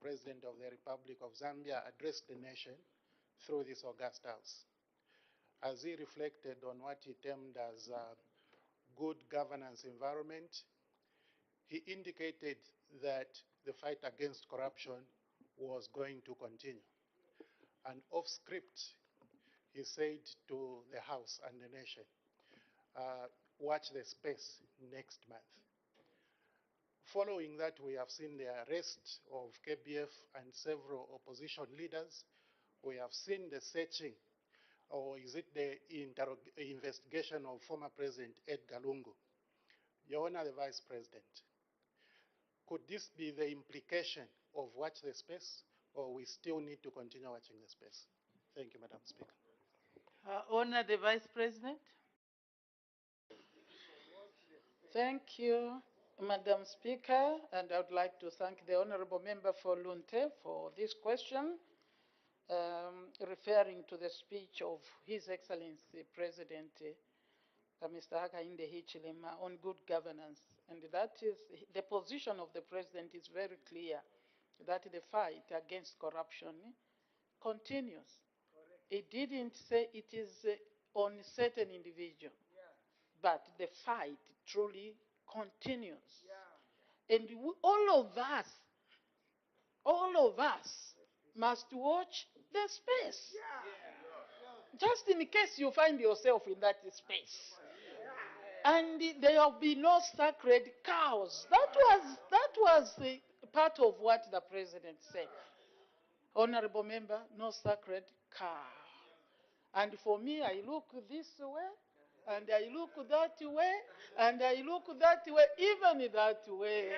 President of the Republic of Zambia, addressed the nation through this august House. As he reflected on what he termed as a good governance environment, he indicated that the fight against corruption was going to continue. And off script, he said to the House and the nation, watch the space next month. Following that, we have seen the arrest of KBF and several opposition leaders. We have seen the searching, or is it the investigation of former President Edgar Lungu. Your Honor, the Vice President, could this be the implication of watch the space, or we still need to continue watching the space? Thank you, Madam Speaker. Honor the Vice President. Thank you, Madam Speaker, and I would like to thank the Honorable Member for Lunte for this question, referring to the speech of His Excellency President Mr. Hakainde Hichilema on good governance. And that is, the position of the President is very clear, that the fight against corruption continues. It didn't say it is on certain individual, but the fight truly continues. And all of us must watch the space. Just in case you find yourself in that space. And there will be no sacred cows. That was part of what the President said. Honorable Member, no sacred cow. And for me, I look this way, and I look that way, and I look that way, even that way.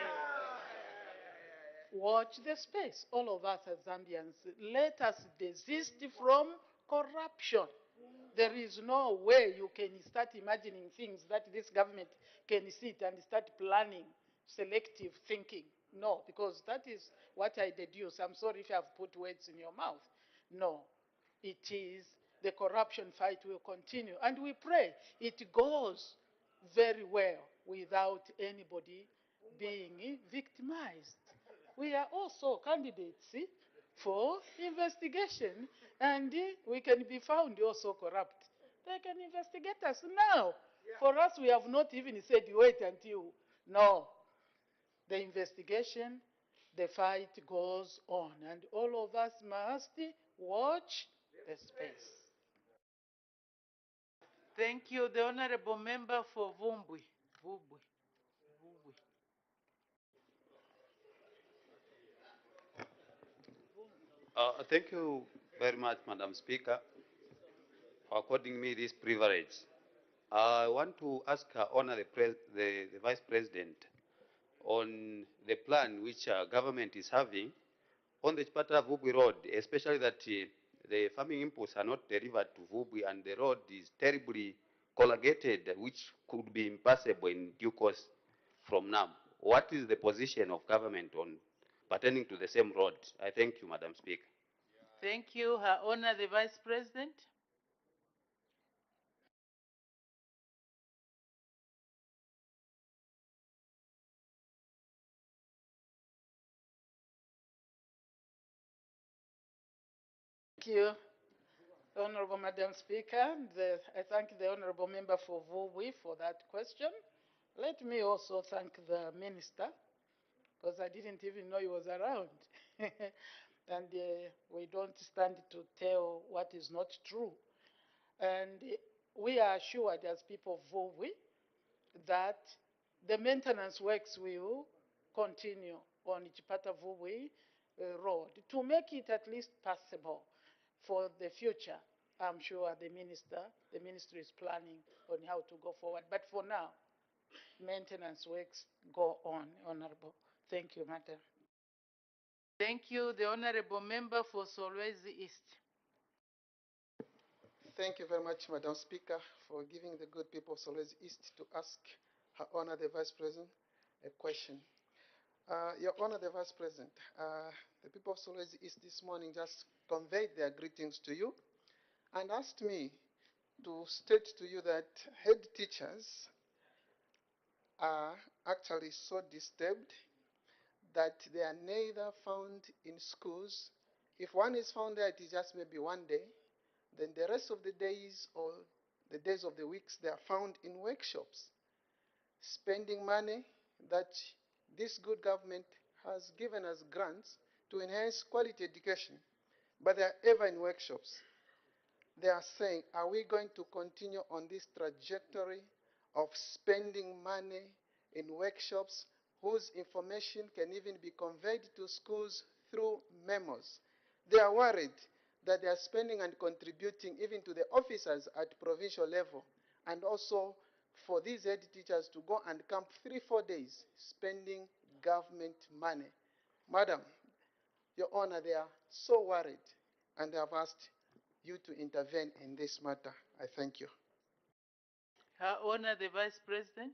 Watch the space. All of us as Zambians, let us desist from corruption. There is no way you can start imagining things that this government can sit and start planning selective thinking. No, because that is what I deduce. I'm sorry if I've put words in your mouth. No, it is the corruption fight will continue. And we pray it goes very well without anybody being victimized. We are also candidates for investigation, and we can be found also corrupt. They can investigate us now. For us, we have not even said wait until. No. The investigation, the fight goes on, and all of us must watch the space. Thank you. The Honorable Member for Vumbwi. Vumbwi. Vumbwi. Thank you very much, Madam Speaker, for according me this privilege. I want to ask her honor the Vice President on the plan which government is having on the Chipata Vubwi Road, especially that the farming inputs are not delivered to Vubwi and the road is terribly corrugated, which could be impassable in due course from now. What is the position of government on pertaining to the same road? I thank you, Madam Speaker. Thank you. Her Honor the Vice President. Thank you, Honorable Madam Speaker. I thank the Honorable Member for Vumbwi for that question. Let me also thank the Minister, because I didn't even know he was around. And we don't stand to tell what is not true. And we are assured as people of Vumbwi that the maintenance works will continue on Chipata Vumbwi Road to make it at least passable for the future. I'm sure the ministry is planning on how to go forward. But for now, maintenance works go on, Honorable. Thank you, Madam. Thank you. The Honorable Member for Solwezi East. Thank you very much, Madam Speaker, for giving the good people of Solwezi East to ask Her Honor the Vice President a question. Your Honor the Vice President, the people of Solwezi East this morning just conveyed their greetings to you and asked me to state to you that head teachers are actually so disturbed that they are neither found in schools. If one is found there, it is just maybe one day. Then the rest of the days or the days of the weeks, they are found in workshops, spending money that this good government has given us grants to enhance quality education, but they are ever in workshops. They are saying, are we going to continue on this trajectory of spending money in workshops whose information can even be conveyed to schools through memos? They are worried that they are spending and contributing even to the officers at provincial level, and also for these head teachers to go and camp 3-4 days spending government money. Madam, Your Honor, they are so worried and they have asked you to intervene in this matter. I thank you. Her Honor the Vice President.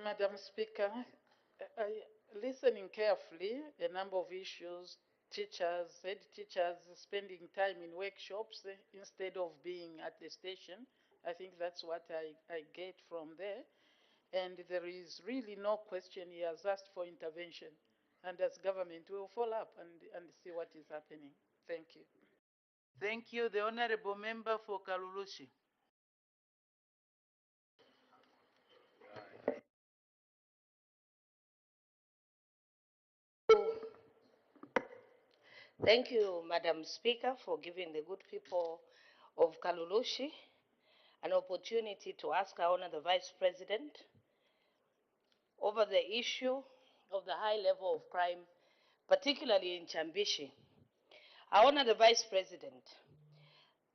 Madam Speaker, listening carefully, a number of issues, teachers, head teachers spending time in workshops instead of being at the station. I think that's what I get from there. And there is really no question he has asked for intervention. And as government, we will follow up and see what is happening. Thank you. Thank you. The Honorable Member for Kalulushi. Thank you, Madam Speaker, for giving the good people of Kalulushi an opportunity to ask Her Honor the Vice President over the issue of the high level of crime, particularly in Chambishi. Her Honor the Vice President,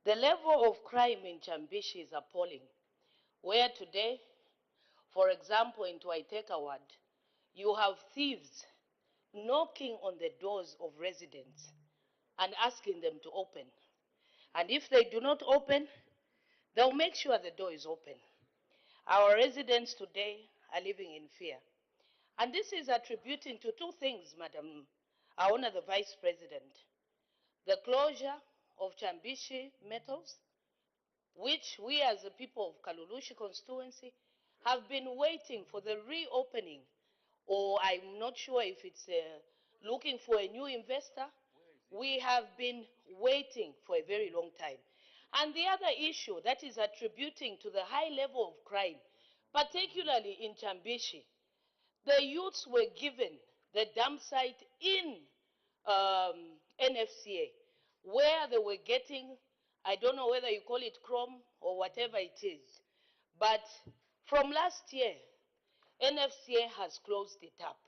the level of crime in Chambishi is appalling, where today, for example, in Twaiteka Ward, you have thieves knocking on the doors of residents and asking them to open. And if they do not open, they'll make sure the door is open. Our residents today are living in fear. And this is attributing to two things, Madam, I honor the Vice President. the closure of Chambishi Metals, which we as the people of Kalulushi constituency have been waiting for the reopening, or I'm not sure if it's looking for a new investor. We have been waiting for a very long time. And the other issue that is attributing to the high level of crime, particularly in Chambishi, the youths were given the dump site in NFCA, where they were getting, I don't know whether you call it chrome or whatever it is, but from last year, NFCA has closed it up,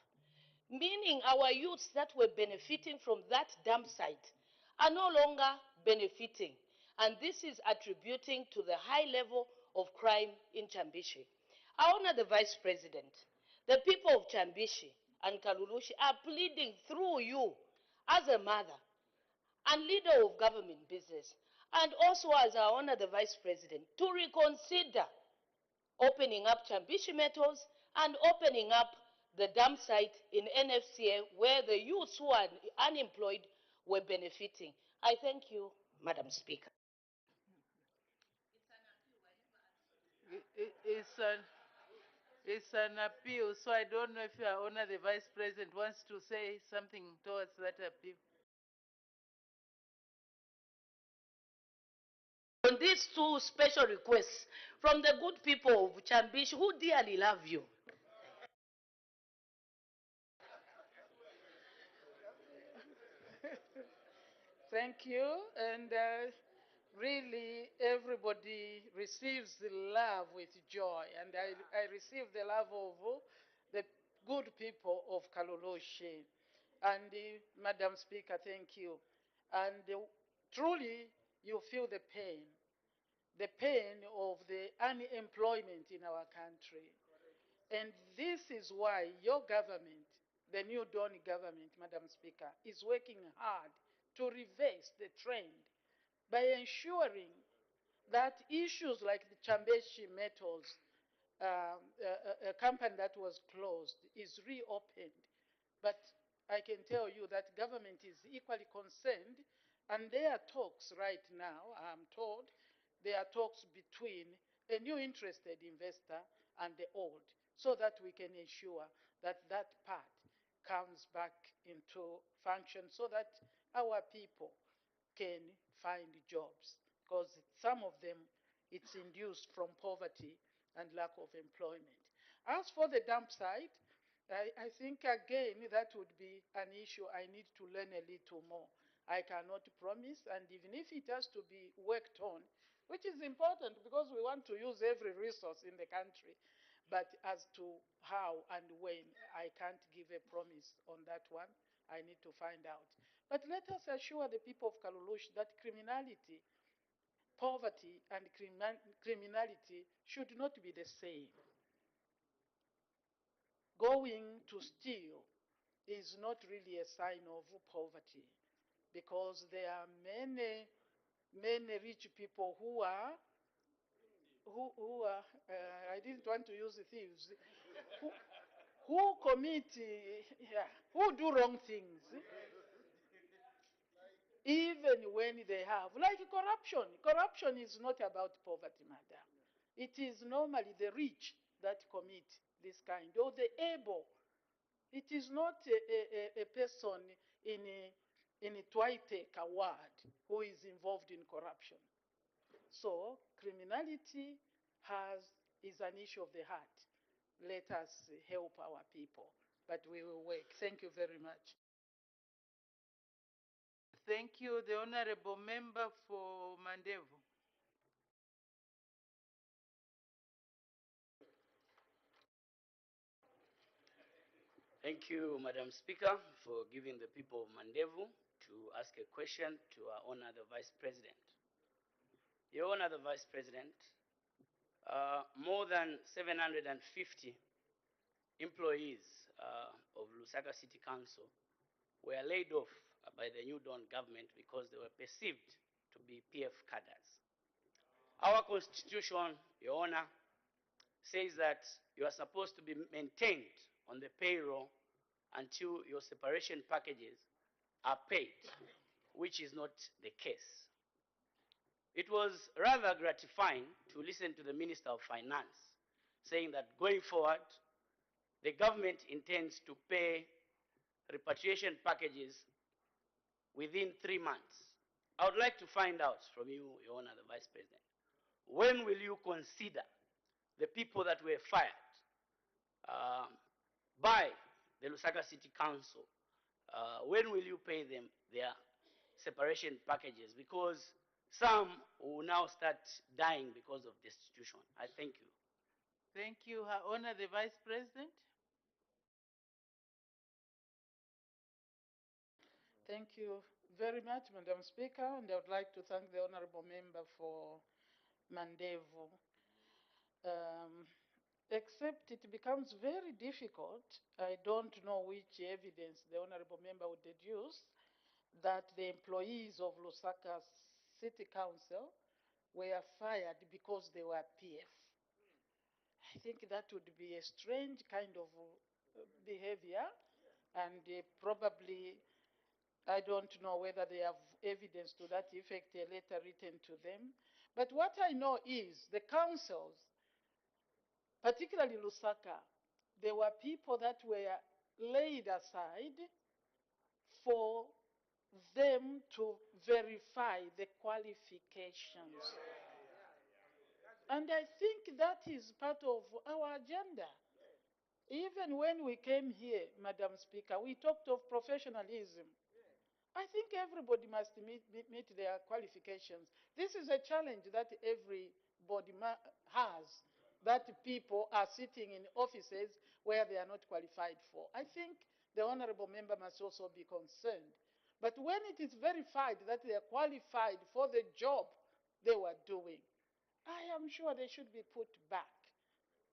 meaning our youths that were benefiting from that dump site are no longer benefiting. And this is attributing to the high level of crime in Chambishi. I honor the Vice President. The people of Chambishi and Kalulushi are pleading through you as a mother and leader of government business, and also as I honor the Vice President, to reconsider opening up Chambishi Metals and opening up the dump site in NFCA where the youths who are unemployed were benefiting. I thank you, Madam Speaker. It's an appeal, so I don't know if Your Honor the Vice President wants to say something towards that appeal. On these two special requests from the good people of Chambishi who dearly love you. Thank you. And really, everybody receives the love with joy. And I receive the love of the good people of Kaloloshi. And Madam Speaker, thank you. And truly, you feel the pain of the unemployment in our country. And this is why your government, the New Dawn government, Madam Speaker, is working hard to reverse the trend by ensuring that issues like the Chambeshi Metals, a company that was closed, is reopened. But I can tell you that government is equally concerned, and there are talks right now, I'm told, there are talks between a new interested investor and the old, so that we can ensure that that part comes back into function so that our people can find jobs, because some of them, it's induced from poverty and lack of employment. As for the dump site, I think again that would be an issue I need to learn a little more. I cannot promise, and even if it has to be worked on, which is important because we want to use every resource in the country, but as to how and when, I can't give a promise on that one. I need to find out. But let us assure the people of Kalulush that criminality, poverty, and criminality should not be the same. Going to steal is not really a sign of poverty, because there are many rich people who are, I didn't want to use the thieves, who commit, who do wrong things, even when they have, like corruption. Corruption is not about poverty, madam. It is normally the rich that commit this kind, or the able. It is not a person in a Twitek award who is involved in corruption. So criminality is an issue of the heart. Let us help our people, but we will work. Thank you very much. Thank you, the Honorable Member for Mandevu. Thank you, Madam Speaker, for giving the people of Mandevu to ask a question to our Honor the Vice President. Your Honor the Vice President, more than 750 employees of Lusaka City Council were laid off by the New Dawn government because they were perceived to be PF cadres. Our constitution, Your Honor, says that you are supposed to be maintained on the payroll until your separation packages are paid. which is not the case. It was rather gratifying to listen to the Minister of Finance saying that going forward, the government intends to pay repatriation packages within 3 months. I would like to find out from you, Your Honor, the Vice President, when will you consider the people that were fired by the Lusaka City Council? When will you pay them their separation packages? Because some will now start dying because of destitution. I thank you. Thank you, Her Honor, the Vice President. Thank you very much, Madam Speaker, and I would like to thank the Honorable Member for Mandevu. Except it becomes very difficult, I don't know which evidence the Honorable Member would deduce, that the employees of Lusaka City Council were fired because they were PF. I think that would be a strange kind of behavior, and probably, I don't know whether they have evidence to that effect, a letter written to them. But what I know is the councils, particularly Lusaka, there were people that were laid aside for them to verify the qualifications. And I think that is part of our agenda. Even when we came here, Madam Speaker, we talked of professionalism. I think everybody must meet their qualifications. This is a challenge that everybody has, that people are sitting in offices where they are not qualified for. I think the honorable member must also be concerned. But when it is verified that they are qualified for the job they were doing, I am sure they should be put back.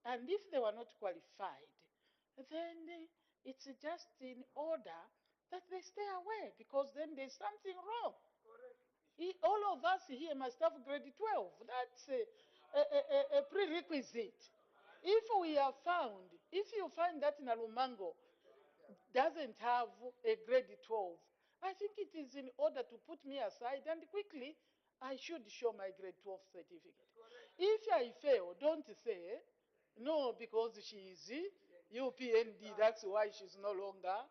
And if they were not qualified, then it's just in order that they stay away, because then there's something wrong. All of us here must have grade 12. That's a prerequisite. If we are found, if you find that Nalumango doesn't have a grade 12, I think it is in order to put me aside, and quickly I should show my grade 12 certificate. If I fail, don't say, no, because she is UPND, that's why she's no longer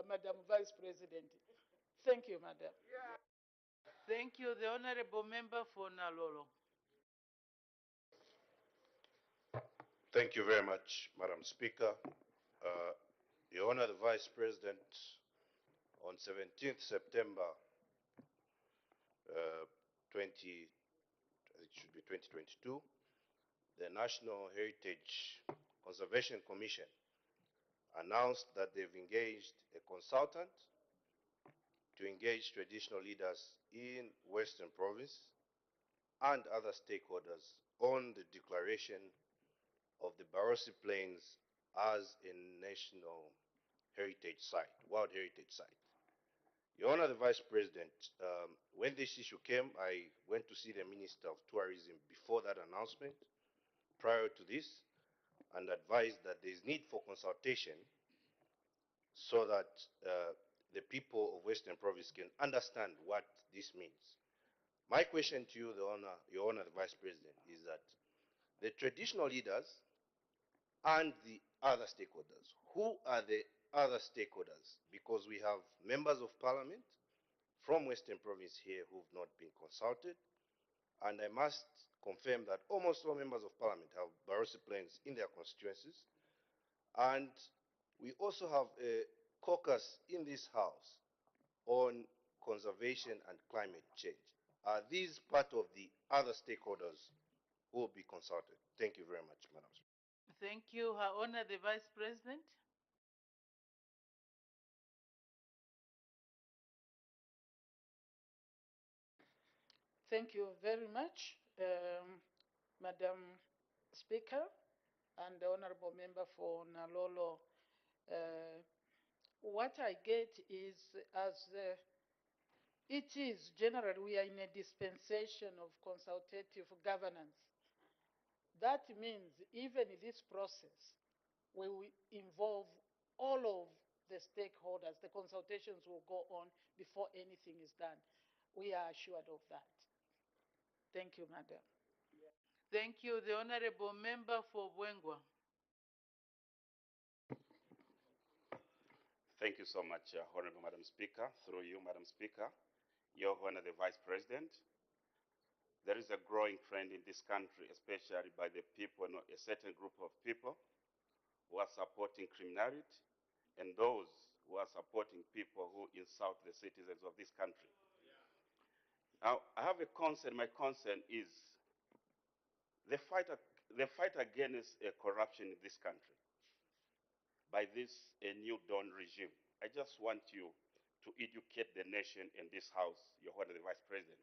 Madam Vice President. Thank you, Madam. Thank you, the Honorable Member for Nalolo. Thank you very much, Madam Speaker. Your Honor, the Vice President, on 17th September 2022, the National Heritage Conservation Commission announced that they've engaged a consultant to engage traditional leaders in Western Province and other stakeholders on the declaration of the Barossa Plains as a national heritage site, World Heritage Site. Your Honor, the Vice President, when this issue came, I went to see the Minister of Tourism before that announcement, prior to this, and advised that there is need for consultation so that the people of Western Province can understand what this means. My question to you, Your Honor, the Vice President, is that the traditional leaders and the other stakeholders, who are the other stakeholders? Because we have members of parliament from Western Province here who've not been consulted, and I must confirm that almost all members of parliament have Barossa Plains in their constituencies, and we also have a caucus in this house on conservation and climate change. Are these part of the other stakeholders who will be consulted? Thank you very much, Madam Speaker. Thank you, Her Honor, the Vice President. Thank you very much, Madam Speaker, and the Honorable Member for Nalolo. What I get is, as it is generally, we are in a dispensation of consultative governance. That means even in this process, we will involve all of the stakeholders. The consultations will go on before anything is done. We are assured of that. Thank you, Madam. Thank you. The Honorable Member for Bwengwa. Thank you so much, Honorable Madam Speaker. Through you, Madam Speaker, Your Honor, the Vice President. There is a growing trend in this country, especially by the people, a certain group of people who are supporting criminality and those who are supporting people who insult the citizens of this country. Now, I have a concern. My concern is the fight against corruption in this country by this new Dawn regime. I just want you to educate the nation in this House, Your Honor, the Vice President,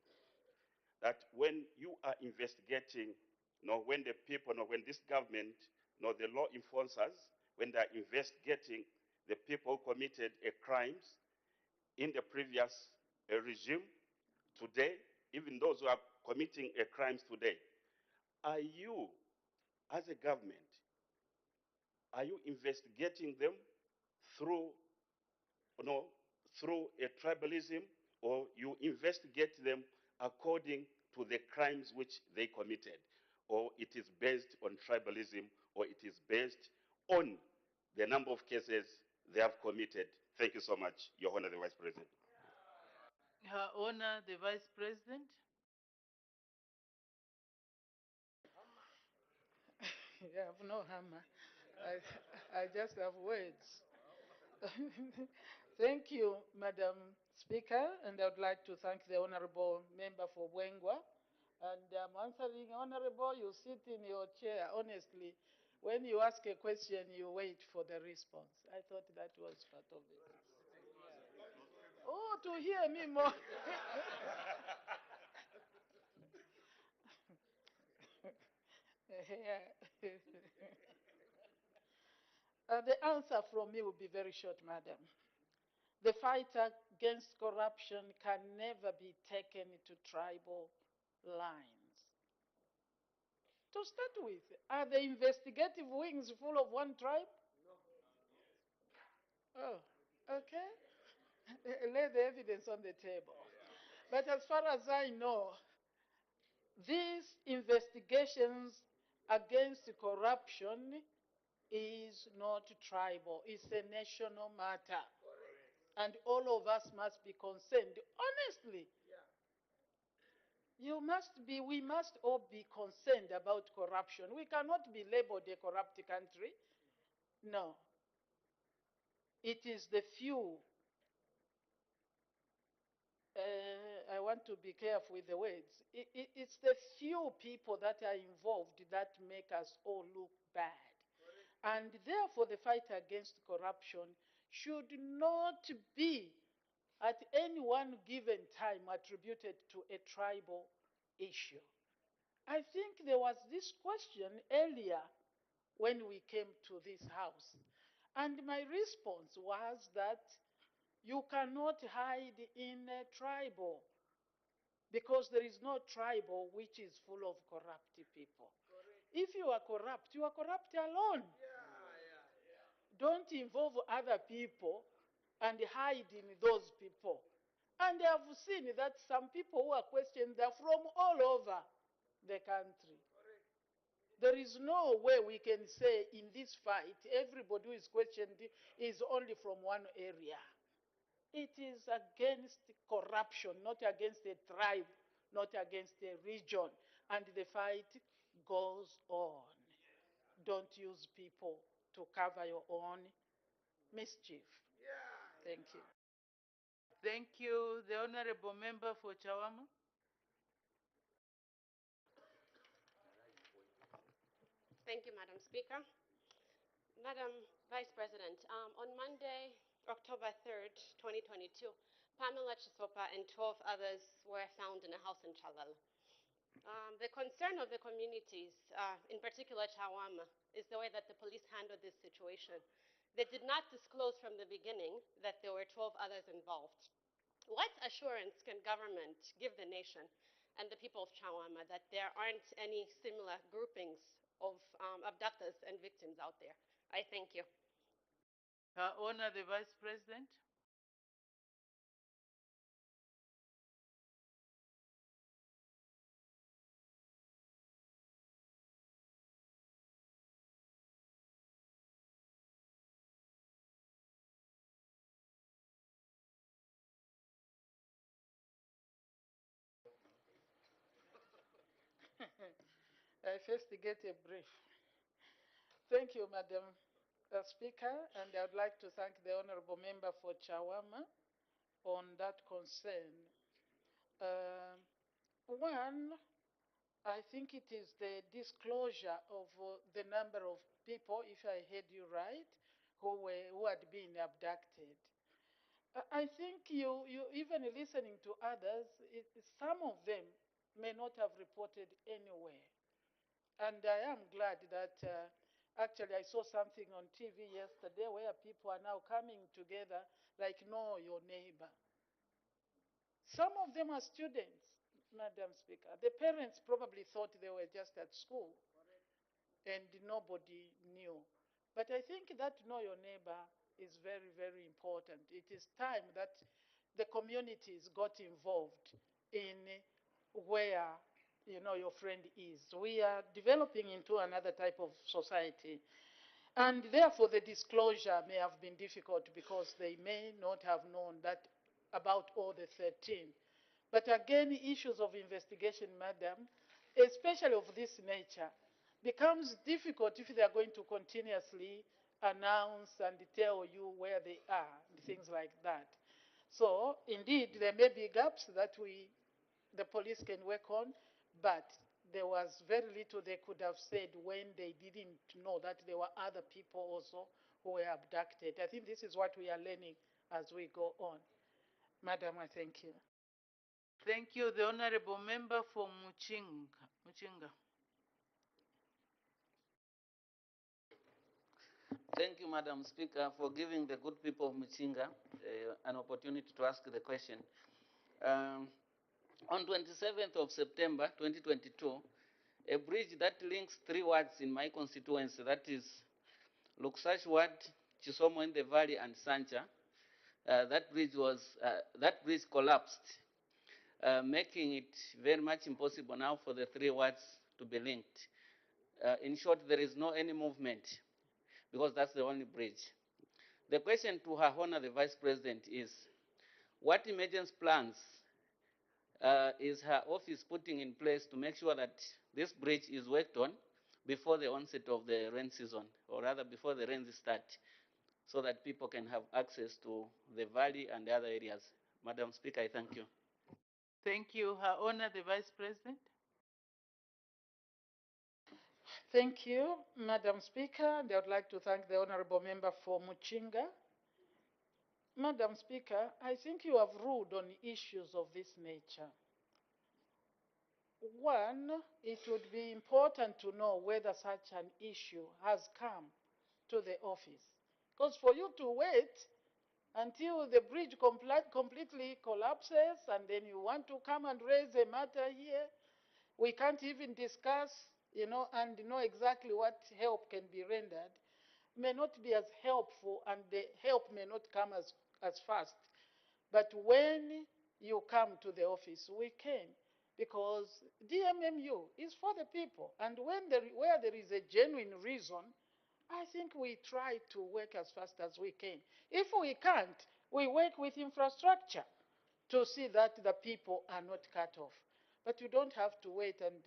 that when you are investigating, when the people, when this government, the law enforcers, when they are investigating the people who committed crimes in the previous regime, today, even those who are committing crimes today, are you, as a government, are you investigating them through, through a tribalism, or you investigate them according to the crimes which they committed, or it is based on tribalism, or it is based on the number of cases they have committed? Thank you so much, Your Honor, the Vice President. Her Honor, the Vice President. I have no hammer. I just have words. Thank you, Madam Speaker, and I would like to thank the Honorable Member for Bwengwa. And I'm answering, Honorable, you sit in your chair. Honestly, when you ask a question, you wait for the response. I thought that was part of it. Oh, to hear me more. The answer from me will be very short, Madam. The fight against corruption can never be taken to tribal lines. To start with, are the investigative wings full of one tribe? Oh, okay. Lay the evidence on the table. But as far as I know, these investigations against corruption is not tribal. It's a national matter. And all of us must be concerned. Honestly, we must all be concerned about corruption. We cannot be labeled a corrupt country. No. It is the few. I want to be careful with the words. It's the few people that are involved that make us all look bad. And therefore, the fight against corruption should not be at any one given time attributed to a tribal issue. I think there was this question earlier when we came to this house. And my response was that you cannot hide in a tribal, because there is no tribal which is full of corrupt people. If you are corrupt alone. Don't involve other people and hide in those people. And I've seen that some people who are questioned are from all over the country. There is no way we can say in this fight everybody who is questioned is only from one area. It is against corruption, not against a tribe, not against a region. And the fight goes on. Don't use people to cover your own mischief. Thank you. Thank you. The Honorable Member for Chawama. Thank you, Madam Speaker. Madam Vice President, on Monday, October 3rd, 2022, Pamela Chisopa and 12 others were found in a house in Chalala. The concern of the communities, in particular Chawama, is the way that the police handled this situation. They did not disclose from the beginning that there were 12 others involved. What assurance can government give the nation and the people of Chawama that there aren't any similar groupings of abductors and victims out there? I thank you. Her Honor the Vice President. I first get a brief. Thank you, Madam Speaker, and I would like to thank the Honorable Member for Chawama on that concern. One, I think it is the disclosure of the number of people, if I heard you right, who had been abducted. I think you even listening to others, some of them may not have reported anywhere. And I am glad that actually I saw something on TV yesterday where people are now coming together like know your neighbor. Some of them are students, Madam Speaker. The parents probably thought they were just at school and nobody knew. But I think that know your neighbor is very, very important. It is time that the communities got involved in where your friend is. We are developing into another type of society. And therefore, the disclosure may have been difficult because they may not have known that about all the 13. But again, issues of investigation, madam, especially of this nature, becomes difficult if they are going to continuously announce and tell you where they are and things like that. So, indeed, there may be gaps that the police can work on, but there was very little they could have said when they didn't know that there were other people also who were abducted. I think this is what we are learning as we go on. Madam, I thank you. Thank you. The Honorable Member for Muchinga. Thank you, Madam Speaker, for giving the good people of Muchinga an opportunity to ask the question. On 27th of September 2022, a bridge that links 3 wards in my constituency, that is Luksash Ward, Chisomo in the Valley, and Sancha, that bridge collapsed, making it very much impossible now for the 3 wards to be linked. In short, there is no any movement because that's the only bridge. The question to Her Honor the Vice President is, what emergency plans is her office putting in place to make sure that this bridge is worked on before the onset of the rain season, or rather before the rains start, so that people can have access to the valley and the other areas? Madam Speaker, I thank you. Thank you. Her Honor the Vice President. Thank you, Madam Speaker, and I would like to thank the Honorable Member for Muchinga. Madam Speaker, I think you have ruled on issues of this nature. One, it would be important to know whether such an issue has come to the office. Because for you to wait until the bridge completely collapses and then you want to come and raise a matter here, we can't even discuss, and know exactly what help can be rendered, may not be as helpful, and the help may not come as fast. But when you come to the office, we can, because DMMU is for the people. And where there is a genuine reason, I think we try to work as fast as we can. If we can't, we work with infrastructure to see that the people are not cut off. But you don't have to wait. And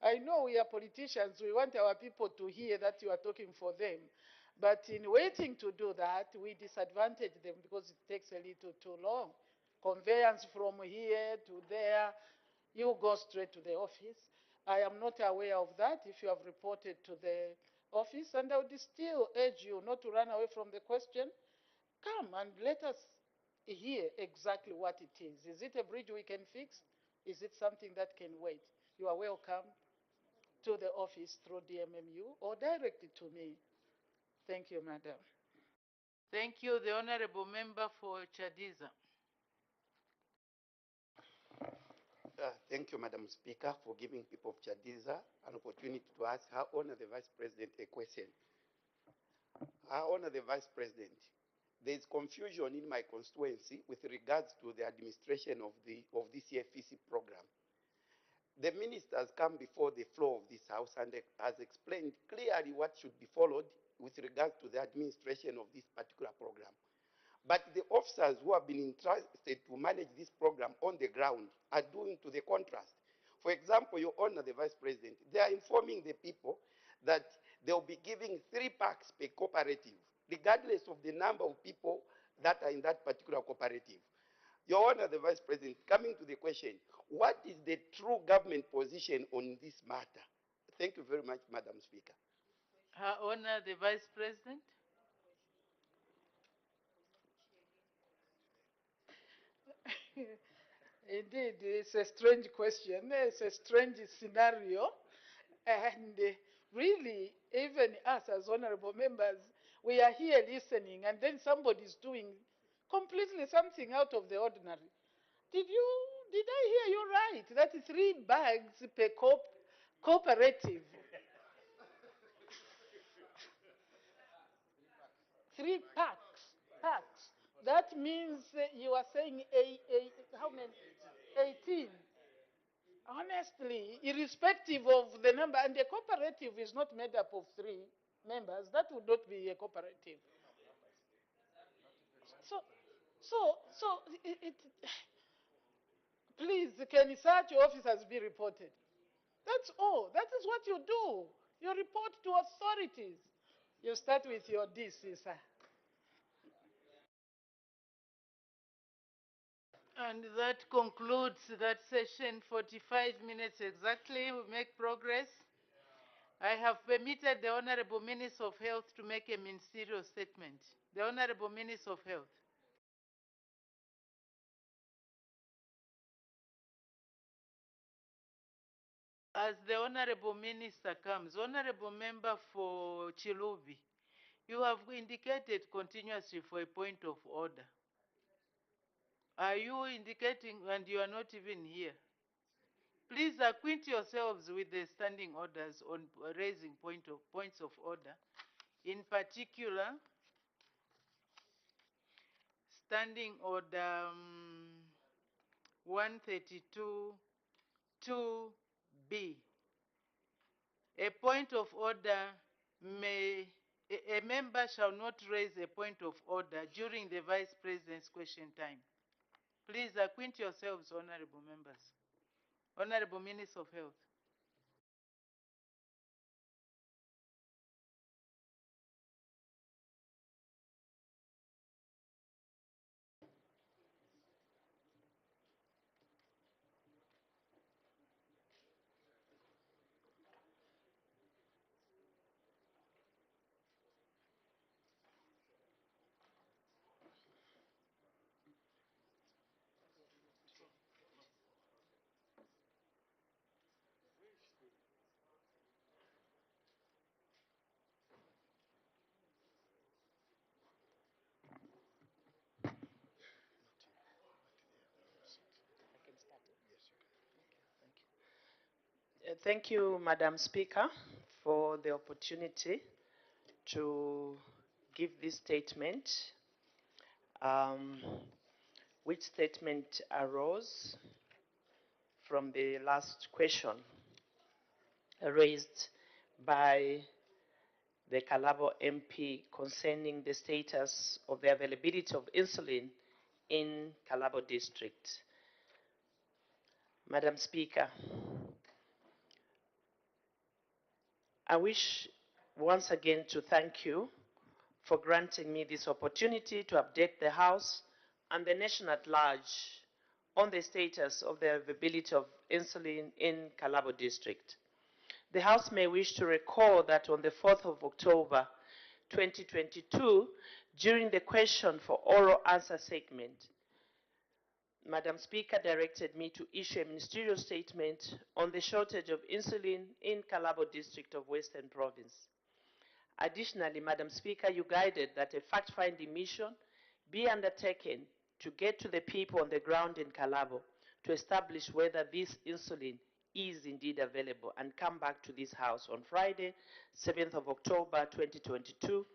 I know we are politicians. We want our people to hear that you are talking for them. But in waiting to do that, we disadvantage them because it takes a little too long. Conveyance from here to there, you go straight to the office. I am not aware of that if you have reported to the office, and I would still urge you not to run away from the question. Come and let us hear exactly what it is. Is it a bridge we can fix? Is it something that can wait? You are welcome to the office through DMMU or directly to me. Thank you, Madam. Thank you. The Honorable Member for Chadiza. Thank you, Madam Speaker, for giving people of Chadiza an opportunity to ask Her Honor the Vice President a question. I honor the Vice President. There is confusion in my constituency with regards to the administration of this FEC program. The minister has come before the floor of this House and has explained clearly what should be followed with regards to the administration of this particular program. But the officers who have been entrusted to manage this program on the ground are doing to the contrast. For example, Your Honor, the Vice President, they are informing the people that they'll be giving 3 packs per cooperative, regardless of the number of people that are in that particular cooperative. Your Honor, the Vice President, coming to the question, what is the true government position on this matter? Thank you very much, Madam Speaker. Her Honor, the Vice President. Indeed, it's a strange question. It's a strange scenario. And really, even us as honorable members, we are here listening, and then somebody is doing completely something out of the ordinary. Did I hear you right? That is 3 bags per cooperative. 3 packs. That means you are saying how many? 18. Honestly, irrespective of the number, and the cooperative is not made up of 3 members, that would not be a cooperative. Please, can such officers be reported? That's all. That is what you do. You report to authorities. You start with your DC, sir. And that concludes that session. 45 minutes exactly. We make progress. I have permitted the Honorable Minister of Health to make a ministerial statement. The Honorable Minister of Health. As the Honorable Minister comes, Honorable Member for Chilubi, you have indicated continuously for a point of order. Are you indicating, and you are not even here? Please acquaint yourselves with the standing orders on raising points of order. In particular, Standing Order 132 2B. A point of order a member shall not raise a point of order during the Vice President's question time. Please acquaint yourselves, honorable members. Honorable Minister of Health. Thank you, Madam Speaker, for the opportunity to give this statement, which statement arose from the last question raised by the Kalabo MP concerning the status of the availability of insulin in Kalabo district. Madam Speaker, I wish once again to thank you for granting me this opportunity to update the House and the nation at large on the status of the availability of insulin in Kalabo district. The House may wish to recall that on the 4th of October 2022, during the question for oral answer segment, Madam Speaker directed me to issue a ministerial statement on the shortage of insulin in Kalabo district of Western Province. Additionally, Madam Speaker, you guided that a fact-finding mission be undertaken to get to the people on the ground in Kalabo to establish whether this insulin is indeed available and come back to this House on Friday, 7th of October 2022,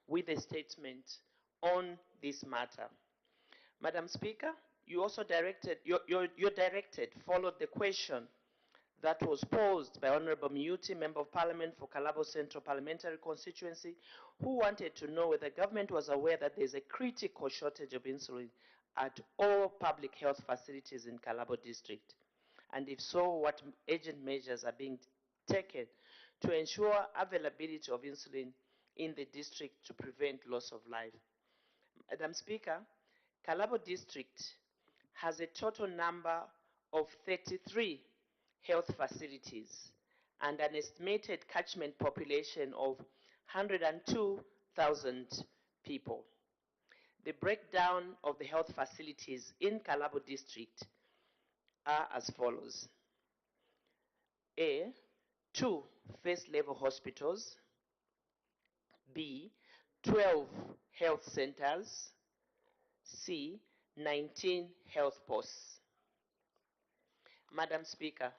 with a statement on this matter. Madam Speaker, you also directed, your directed followed the question that was posed by Honorable Miuti, Member of Parliament for Kalabo Central Parliamentary Constituency, who wanted to know whether government was aware that there is a critical shortage of insulin at all public health facilities in Kalabo District, and if so, what urgent measures are being taken to ensure availability of insulin in the district to prevent loss of life. Madam Speaker, Kalabo District has a total number of 33 health facilities and an estimated catchment population of 102,000 people. The breakdown of the health facilities in Kalabo District are as follows. A, 2 first-level hospitals. B, 12 health centers. C, 19 health posts. Madam Speaker,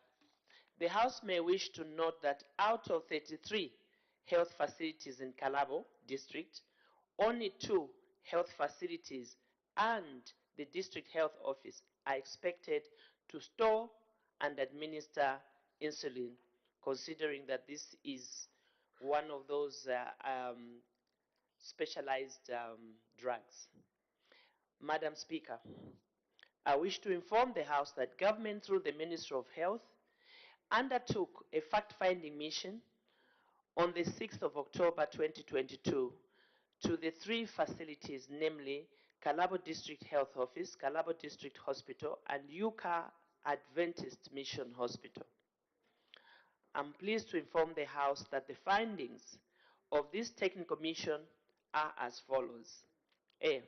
the House may wish to note that out of 33 health facilities in Kalabo District, only 2 health facilities and the District Health Office are expected to store and administer insulin, considering that this is one of those specialized drugs. Madam Speaker, I wish to inform the House that government through the Ministry of Health undertook a fact-finding mission on the 6th of October 2022 to the 3 facilities, namely Kalabo District Health Office, Kalabo District Hospital, and Yuka Adventist Mission Hospital. I'm pleased to inform the House that the findings of this technical mission are as follows. A,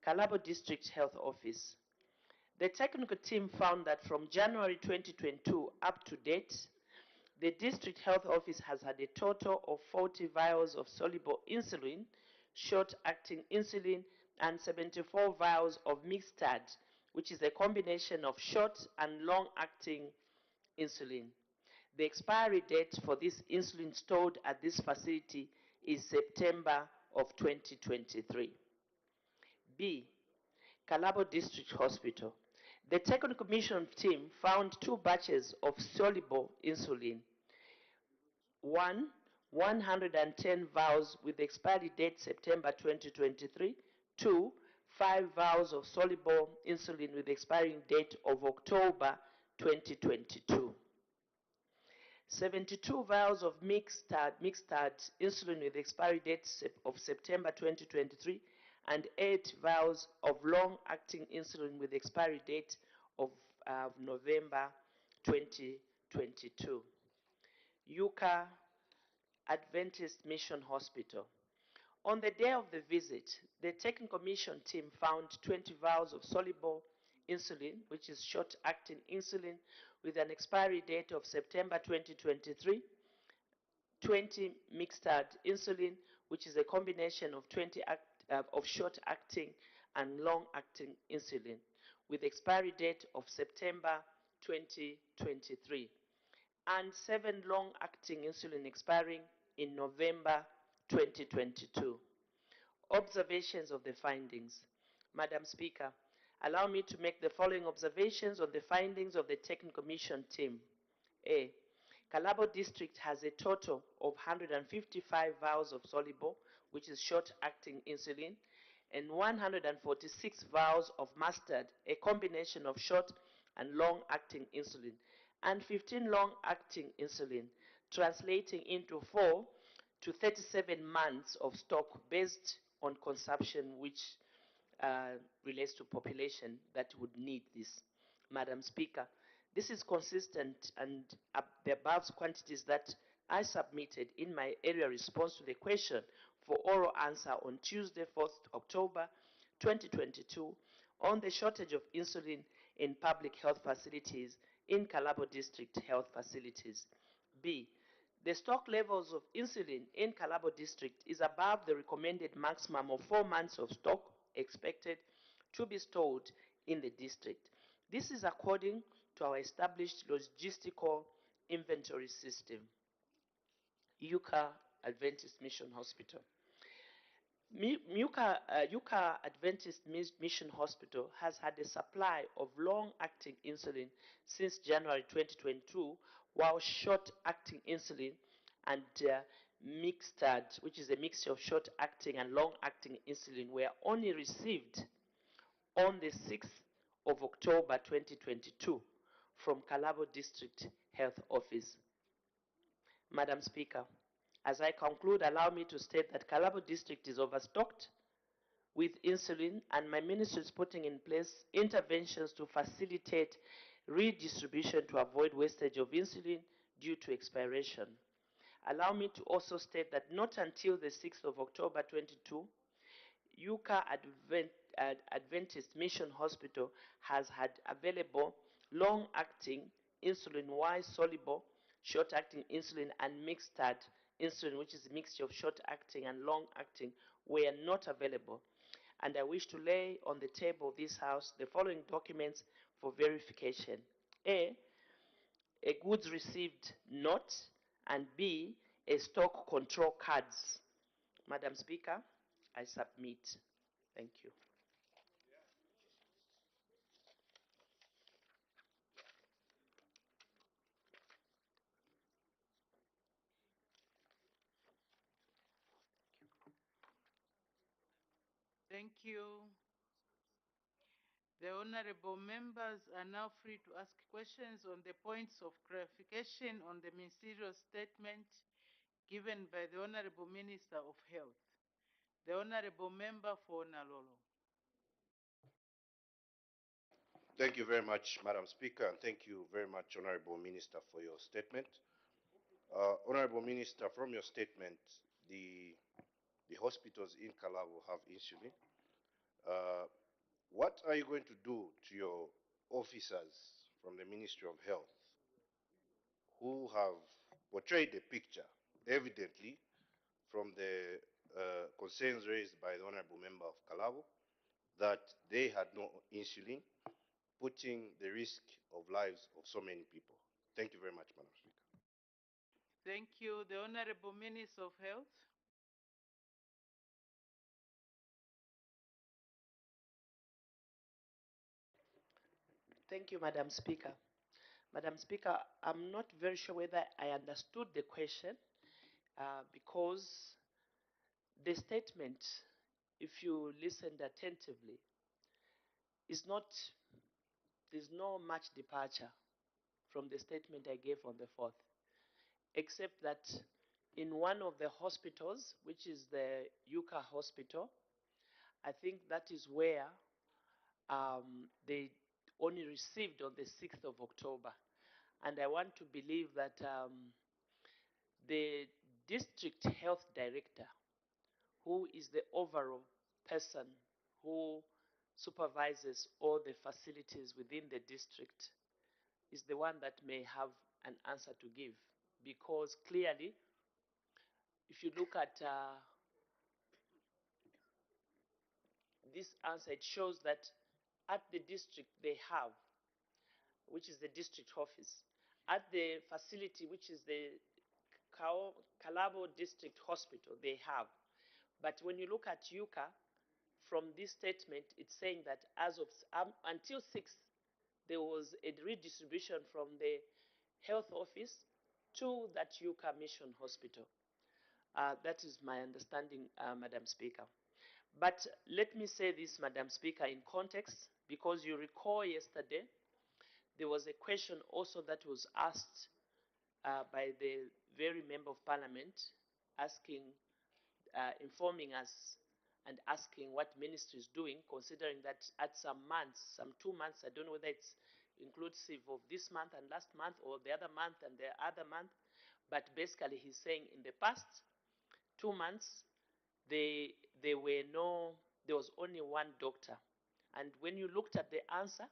Kalabo District Health Office. The technical team found that from January 2022 up to date, the District Health Office has had a total of 40 vials of soluble insulin, short-acting insulin, and 74 vials of Mixtard, which is a combination of short and long-acting insulin. The expiry date for this insulin stored at this facility is September of 2023. B, Kalabo District Hospital. The Technical Commission team found 2 batches of soluble insulin. 110 vials with expiry date September 2023. 2, 5 vials of soluble insulin with expiring date of October 2022. 72 vials of Mixtard insulin with expiry date of September 2023, and 8 vials of long-acting insulin with expiry date of November 2022. Yuka Adventist Mission Hospital. On the day of the visit, the Technical Mission team found 20 vials of soluble insulin, which is short-acting insulin, with an expiry date of September 2023, 20 Mixtard insulin, which is a combination of short-acting and long-acting insulin, with expiry date of September 2023, and 7 long-acting insulin expiring in November 2022. Observations of the findings. Madam Speaker, allow me to make the following observations on the findings of the Technical Mission team. A, Kalabo District has a total of 155 vials of soluble, which is short-acting insulin, and 146 vials of mustard, a combination of short and long-acting insulin, and 15 long-acting insulin, translating into 4 to 37 months of stock based on consumption, which relates to population that would need this. Madam Speaker, this is consistent and the above quantities that I submitted in my area response to the question for oral answer on Tuesday, 4th October 2022 on the shortage of insulin in public health facilities in Kalabo District health facilities. B, the stock levels of insulin in Kalabo District is above the recommended maximum of 4 months of stock expected to be stored in the district. This is according to our established logistical inventory system. Yuka Adventist Mission Hospital. Yuka Adventist Mission Hospital has had a supply of long-acting insulin since January 2022, while short-acting insulin and mixtard, which is a mixture of short-acting and long-acting insulin, were only received on the 6th of October 2022 from Kalabo District Health Office. Madam Speaker, as I conclude, allow me to state that Kalabo District is overstocked with insulin, and my ministry is putting in place interventions to facilitate redistribution to avoid wastage of insulin due to expiration. Allow me to also state that not until the 6th of October 22, Yuka Adventist Mission Hospital has had available long-acting insulin Y soluble, short-acting insulin, and mixtard insulin, which is a mixture of short-acting and long-acting, were not available. And I wish to lay on the table of this House the following documents for verification. A goods received note, and B, a stock control cards. Madam Speaker, I submit. Thank you. Thank you. The honorable members are now free to ask questions on the points of clarification on the ministerial statement given by the Honorable Minister of Health. The Honorable Member for Nalolo. Thank you very much, Madam Speaker, and thank you very much, Honorable Minister, for your statement. Honorable Minister, from your statement, the hospitals in Kalabo have insulin. What are you going to do to your officers from the Ministry of Health who have portrayed a picture, evidently, from the concerns raised by the Honorable Member of Kalabo, that they had no insulin, putting the risk of lives of so many people? Thank you very much, Madam Speaker. Thank you. The Honorable Minister of Health. Thank you, Madam Speaker. Madam Speaker, I'm not very sure whether I understood the question because the statement, if you listened attentively, is not, there's no much departure from the statement I gave on the 4th, except that in one of the hospitals, which is the Yuka Hospital, I think that is where they only received on the 6th of October. And I want to believe that the district health director, who is the overall person who supervises all the facilities within the district, is the one that may have an answer to give. Because clearly, if you look at this answer, it shows that at the district they have, which is the district office, at the facility, which is the Kalabo District Hospital, they have. But when you look at Yuka, from this statement, it's saying that as of until 6, there was a redistribution from the health office to that Yuka Mission Hospital. That is my understanding, Madam Speaker. But let me say this, Madam Speaker, in context, because you recall yesterday, there was a question also that was asked by the very Member of Parliament, asking, informing us and asking what ministry is doing, considering that at some months, some 2 months, I don't know whether it's inclusive of this month and last month or the other month and the other month, but basically he's saying in the past 2 months, there was only one doctor. And when you looked at the answer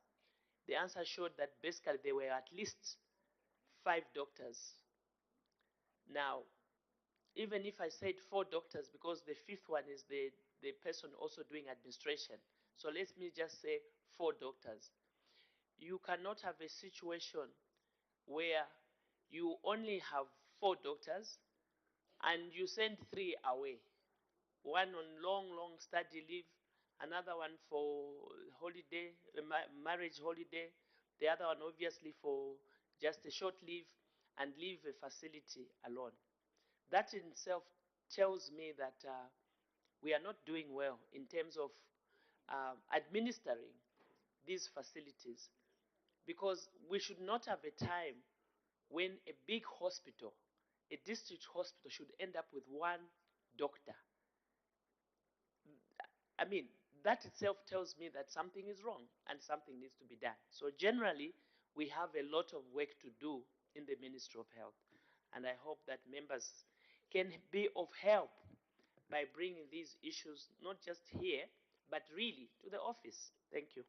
showed that basically there were at least 5 doctors. Now, even if I said 4 doctors, because the 5th one is the person also doing administration. So let me just say 4 doctors. You cannot have a situation where you only have 4 doctors and you send 3 away. one on long study leave, another one for holiday, marriage holiday, the other one obviously for just a short leave, and leave a facility alone. That in itself tells me that we are not doing well in terms of administering these facilities, because we should not have a time when a big hospital, a district hospital, should end up with one doctor. I mean, that itself tells me that something is wrong and something needs to be done. So generally, we have a lot of work to do in the Ministry of Health. And I hope that members can be of help by bringing these issues, not just here, but really to the office. Thank you.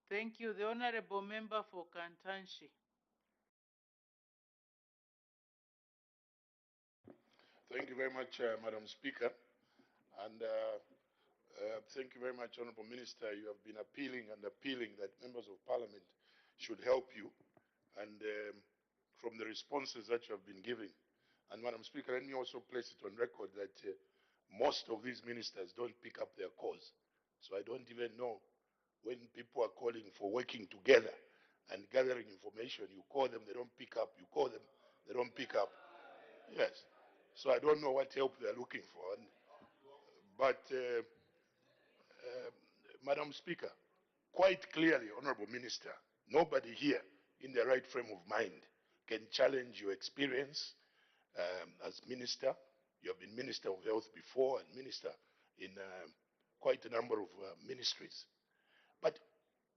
Thank you. The Honorable Member for Kantanshi. Thank you very much, Madam Speaker. And thank you very much, Honorable Minister. You have been appealing and appealing that members of Parliament should help you, and from the responses that you have been giving. And Madam Speaker, let me also place it on record that most of these ministers don't pick up their calls. So I don't even know when people are calling for working together and gathering information. You call them, they don't pick up. You call them, they don't pick up. Yes. So I don't know what help they're looking for. But Madam Speaker, quite clearly, Honorable Minister, nobody here in the right frame of mind can challenge your experience as Minister. You have been Minister of Health before and Minister in quite a number of ministries. But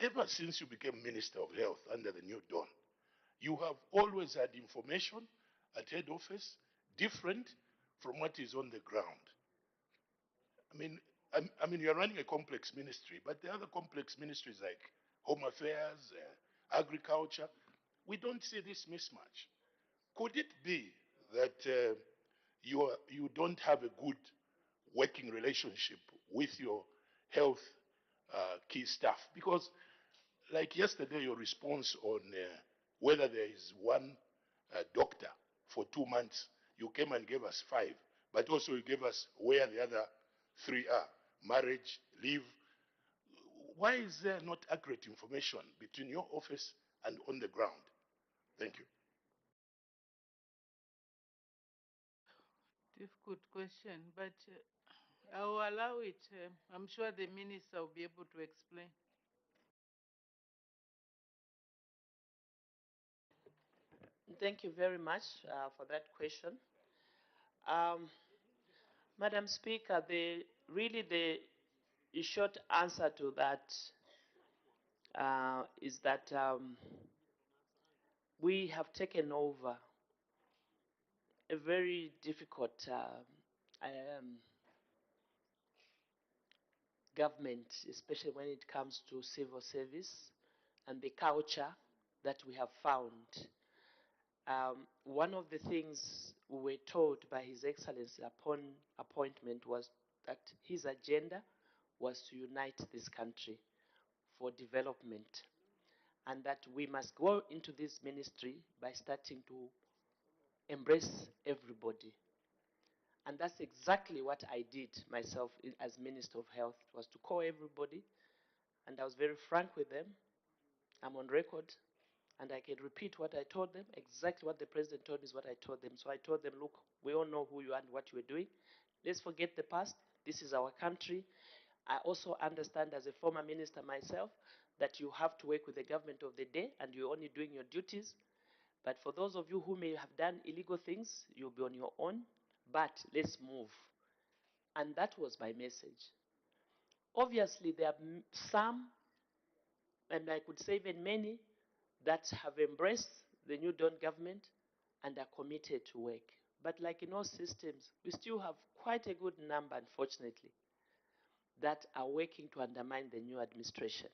ever since you became Minister of Health under the new dawn, you have always had information at head office different from what is on the ground. I mean, you're running a complex ministry, but the other complex ministries like Home Affairs, Agriculture, we don't see this mismatch. Could it be that you don't have a good working relationship with your health key staff? Because like yesterday, your response on whether there is one doctor for 2 months, you came and gave us 5, but also you gave us where the other 3 are: marriage, leave. Why is there not accurate information between your office and on the ground? Thank you. Difficult question, but I will allow it. I'm sure the minister will be able to explain. Thank you very much for that question. Madam Speaker, the short answer to that is that we have taken over a very difficult government, especially when it comes to civil service and the culture that we have found. One of the things we were told by His Excellency upon appointment was that his agenda was to unite this country for development, and that we must go into this ministry by starting to embrace everybody. And that's exactly what I did myself as Minister of Health, was to call everybody, and I was very frank with them. I'm on record, and I can repeat what I told them. Exactly what the President told me is what I told them. So I told them, look, we all know who you are and what you are doing. Let's forget the past. This is our country. I also understand, as a former minister myself, that you have to work with the government of the day and you're only doing your duties. But for those of you who may have done illegal things, you'll be on your own. But let's move. And that was my message. Obviously, there are some, and I could say even many, that have embraced the new Dawn government and are committed to work. But like in all systems, we still have quite a good number, unfortunately, that are working to undermine the new administration.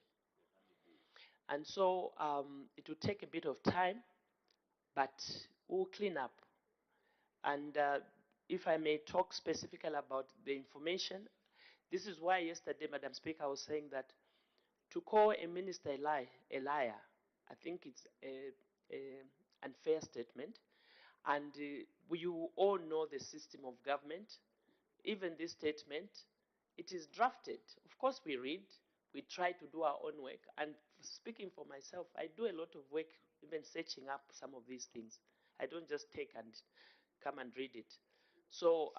And so it will take a bit of time, but we'll clean up. And if I may talk specifically about the information, this is why yesterday, Madam Speaker, I was saying that to call a minister a liar, I think it's an unfair statement. And you all know the system of government. even this statement, it is drafted. Of course, we read, we try to do our own work. And speaking for myself, I do a lot of work, even searching up some of these things. I don't just take and come and read it. So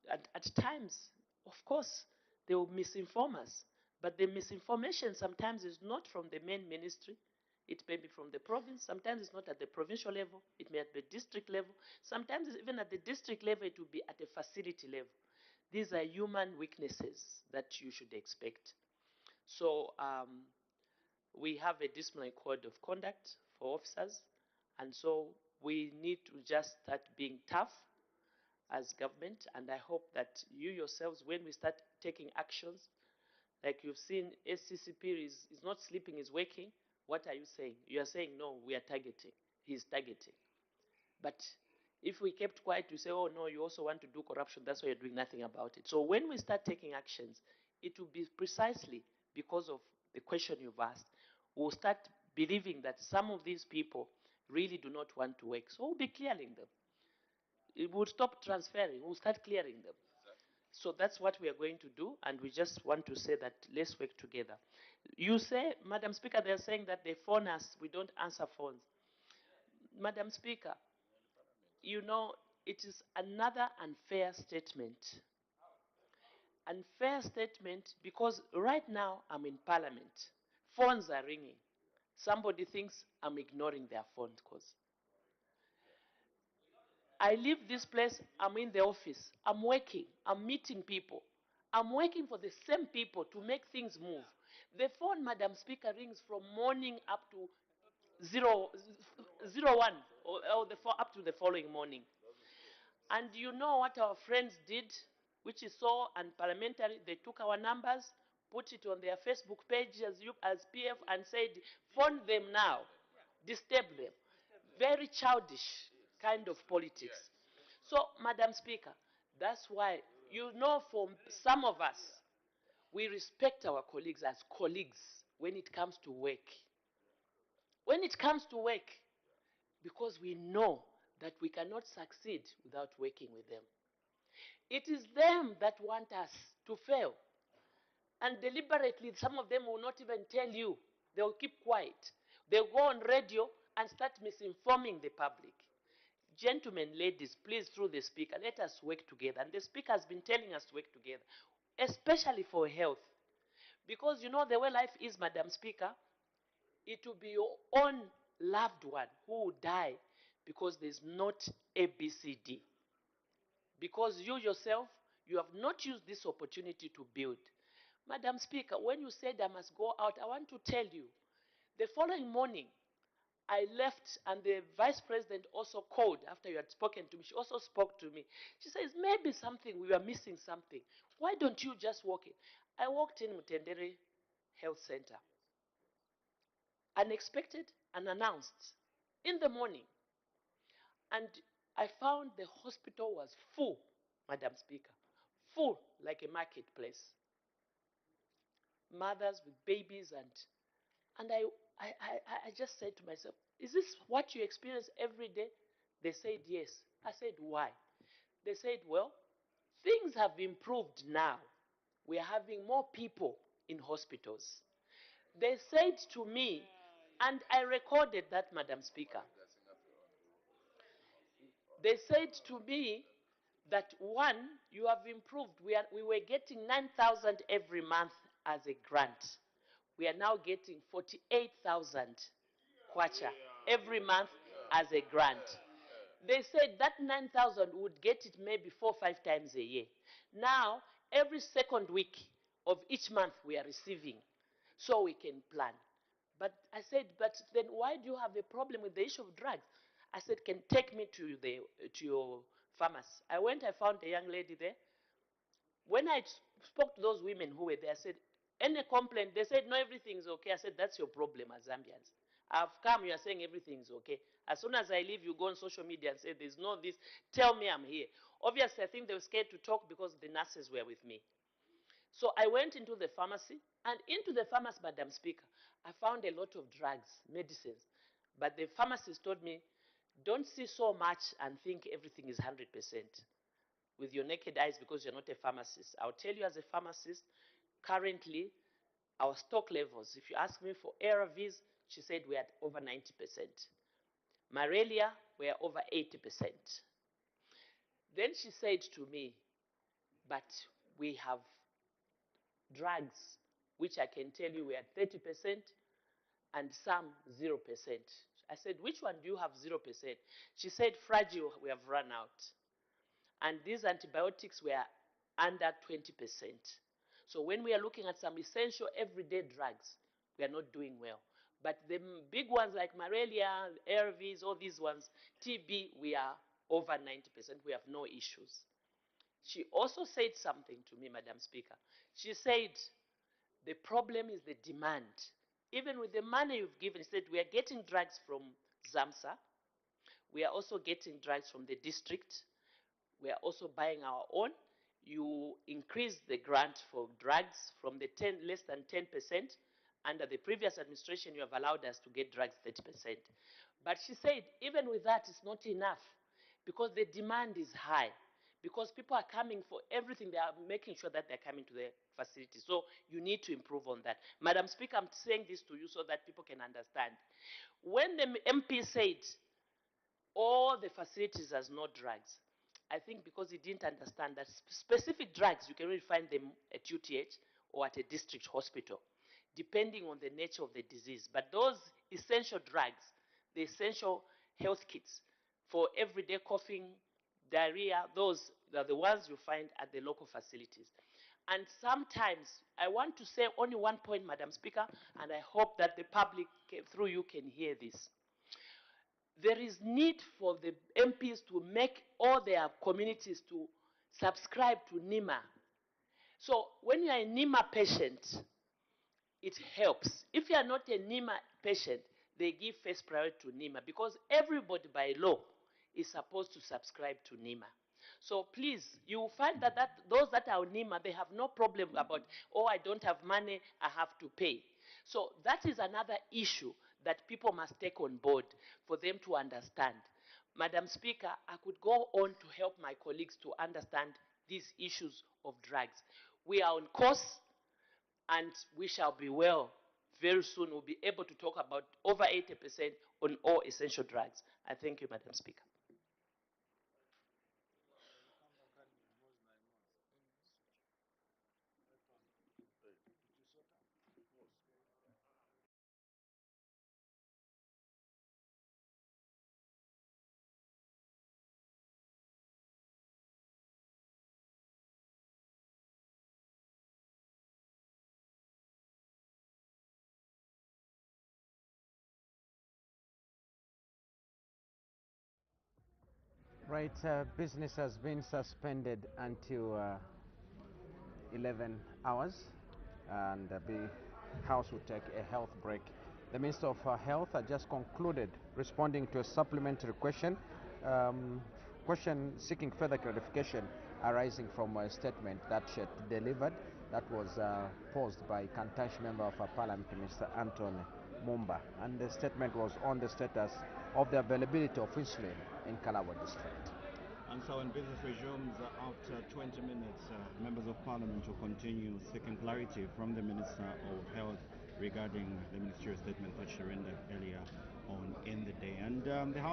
at times, of course, they will misinform us. But the misinformation sometimes is not from the main ministry. It may be from the province. Sometimes it's not at the provincial level. It may be at the district level. Sometimes even at the district level, it will be at a facility level. These are human weaknesses that you should expect. So we have a disciplinary code of conduct for officers. And so we need to just start being tough as government. And I hope that you yourselves, when we start taking actions, like you've seen, SCCP is not sleeping, is waking. What are you saying? You are saying, no, we are targeting. He's targeting. But if we kept quiet, you say, oh, no, you also want to do corruption. That's why you're doing nothing about it. So when we start taking actions, it will be precisely because of the question you've asked. We'll start believing that some of these people really do not want to work. So we'll be clearing them. It will stop transferring. We'll start clearing them. So that's what we are going to do, and we just want to say that let's work together. You say, Madam Speaker, they're saying that they phone us, we don't answer phones. Madam Speaker, you know, it is another unfair statement. Unfair statement because right now I'm in Parliament. Phones are ringing. Somebody thinks I'm ignoring their phone calls. I leave this place, I'm in the office, I'm working, I'm meeting people. I'm working for the same people to make things move. The phone, Madam Speaker, rings from morning up to 01, or up to the following morning. And you know what our friends did, which is so unparliamentary? They took our numbers, put it on their Facebook page as PF, and said, phone them now, disturb them. Very childish kind of politics. So, Madam Speaker, that's why, you know, for some of us, we respect our colleagues as colleagues when it comes to work. When it comes to work, because we know that we cannot succeed without working with them. It is them that want us to fail. And deliberately, some of them will not even tell you. They will keep quiet. They'll go on radio and start misinforming the public. Gentlemen, ladies, please, through the speaker, let us work together. And the speaker has been telling us to work together, especially for health. Because you know the way life is, Madam Speaker, it will be your own loved one who will die because there's not ABCD. Because you yourself, you have not used this opportunity to build. Madam Speaker, when you said I must go out, I want to tell you, the following morning, I left and the Vice President also called after you had spoken to me. She also spoke to me. She says, maybe something, we were missing something. Why don't you just walk in? I walked in Mutendere Health Center. Unexpected, unannounced, in the morning. And I found the hospital was full, Madam Speaker. Full like a marketplace. Mothers with babies and I just said to myself, is this what you experience every day? They said yes. I said, why? They said, well, things have improved now. We are having more people in hospitals. They said to me, and I recorded that, Madam Speaker. They said to me that, one, you have improved. We were getting 9,000 every month as a grant. We are now getting 48,000 kwacha every month as a grant. They said that 9,000 would get it maybe 4 or 5 times a year. Now, every second week of each month we are receiving, so we can plan. But I said, but then why do you have a problem with the issue of drugs? I said, can take me to your pharmacy. I went, I found a young lady there. When I spoke to those women who were there, I said, any complaint? They said, no, everything's okay. I said, that's your problem as Zambians. I've come, you are saying everything's okay. As soon as I leave, you go on social media and say, there's no this. Tell me I'm here. Obviously, I think they were scared to talk because the nurses were with me. So I went into the pharmacy, and into the pharmacy, Madam Speaker, I found a lot of drugs, medicines. But the pharmacist told me, don't see so much and think everything is 100%. with your naked eyes because you're not a pharmacist. I'll tell you as a pharmacist, currently, our stock levels, if you ask me for ARVs, she said we're at over 90%. Malaria, we're over 80%. Then she said to me, but we have drugs, which I can tell you we're at 30%, and some 0%. I said, which one do you have 0%? She said, fragile, we have run out. And these antibiotics were under 20%. So when we are looking at some essential everyday drugs, we are not doing well. But the big ones like malaria, ARVs, all these ones, TB, we are over 90%. We have no issues. She also said something to me, Madam Speaker. She said, the problem is the demand. Even with the money you've given, she said, we are getting drugs from ZAMSA. We are also getting drugs from the district. We are also buying our own. You increase the grant for drugs from the less than 10%. Under the previous administration, you have allowed us to get drugs 30%. But she said, even with that, it's not enough because the demand is high. Because people are coming for everything, they are making sure that they're coming to the facility. So you need to improve on that. Madam Speaker, I'm saying this to you so that people can understand. When the MP said all the facilities has no drugs, I think because he didn't understand that specific drugs, you can really find them at UTH or at a district hospital, depending on the nature of the disease. But those essential drugs, the essential health kits for everyday coughing, diarrhea, those are the ones you find at the local facilities. And sometimes, I want to say only one point, Madam Speaker, and I hope that the public, through you, can hear this. There is need for the MPs to make all their communities to subscribe to NEMA. So when you are a NEMA patient, it helps. If you are not a NEMA patient, they give first priority to NEMA because everybody by law is supposed to subscribe to NEMA. So please, you will find that, those that are on NEMA, they have no problem about, oh, I don't have money, I have to pay. So that is another issue that people must take on board for them to understand. Madam Speaker, I could go on to help my colleagues to understand these issues of drugs. We are on course, and we shall be well. Very soon we'll be able to talk about over 80% on all essential drugs. I thank you, Madam Speaker. Right, business has been suspended until 11 hours, and the House will take a health break. The Minister of Health just concluded responding to a supplementary question, seeking further clarification arising from a statement that she had delivered that was posed by Kantash Member of Parliament, Mr. Anton Mumba, and the statement was on the status of the availability of insulin in Kalawa district. And so when business resumes after 20 minutes, members of parliament will continue seeking clarity from the Minister of Health regarding the ministerial statement that she rendered earlier on in the day. And the House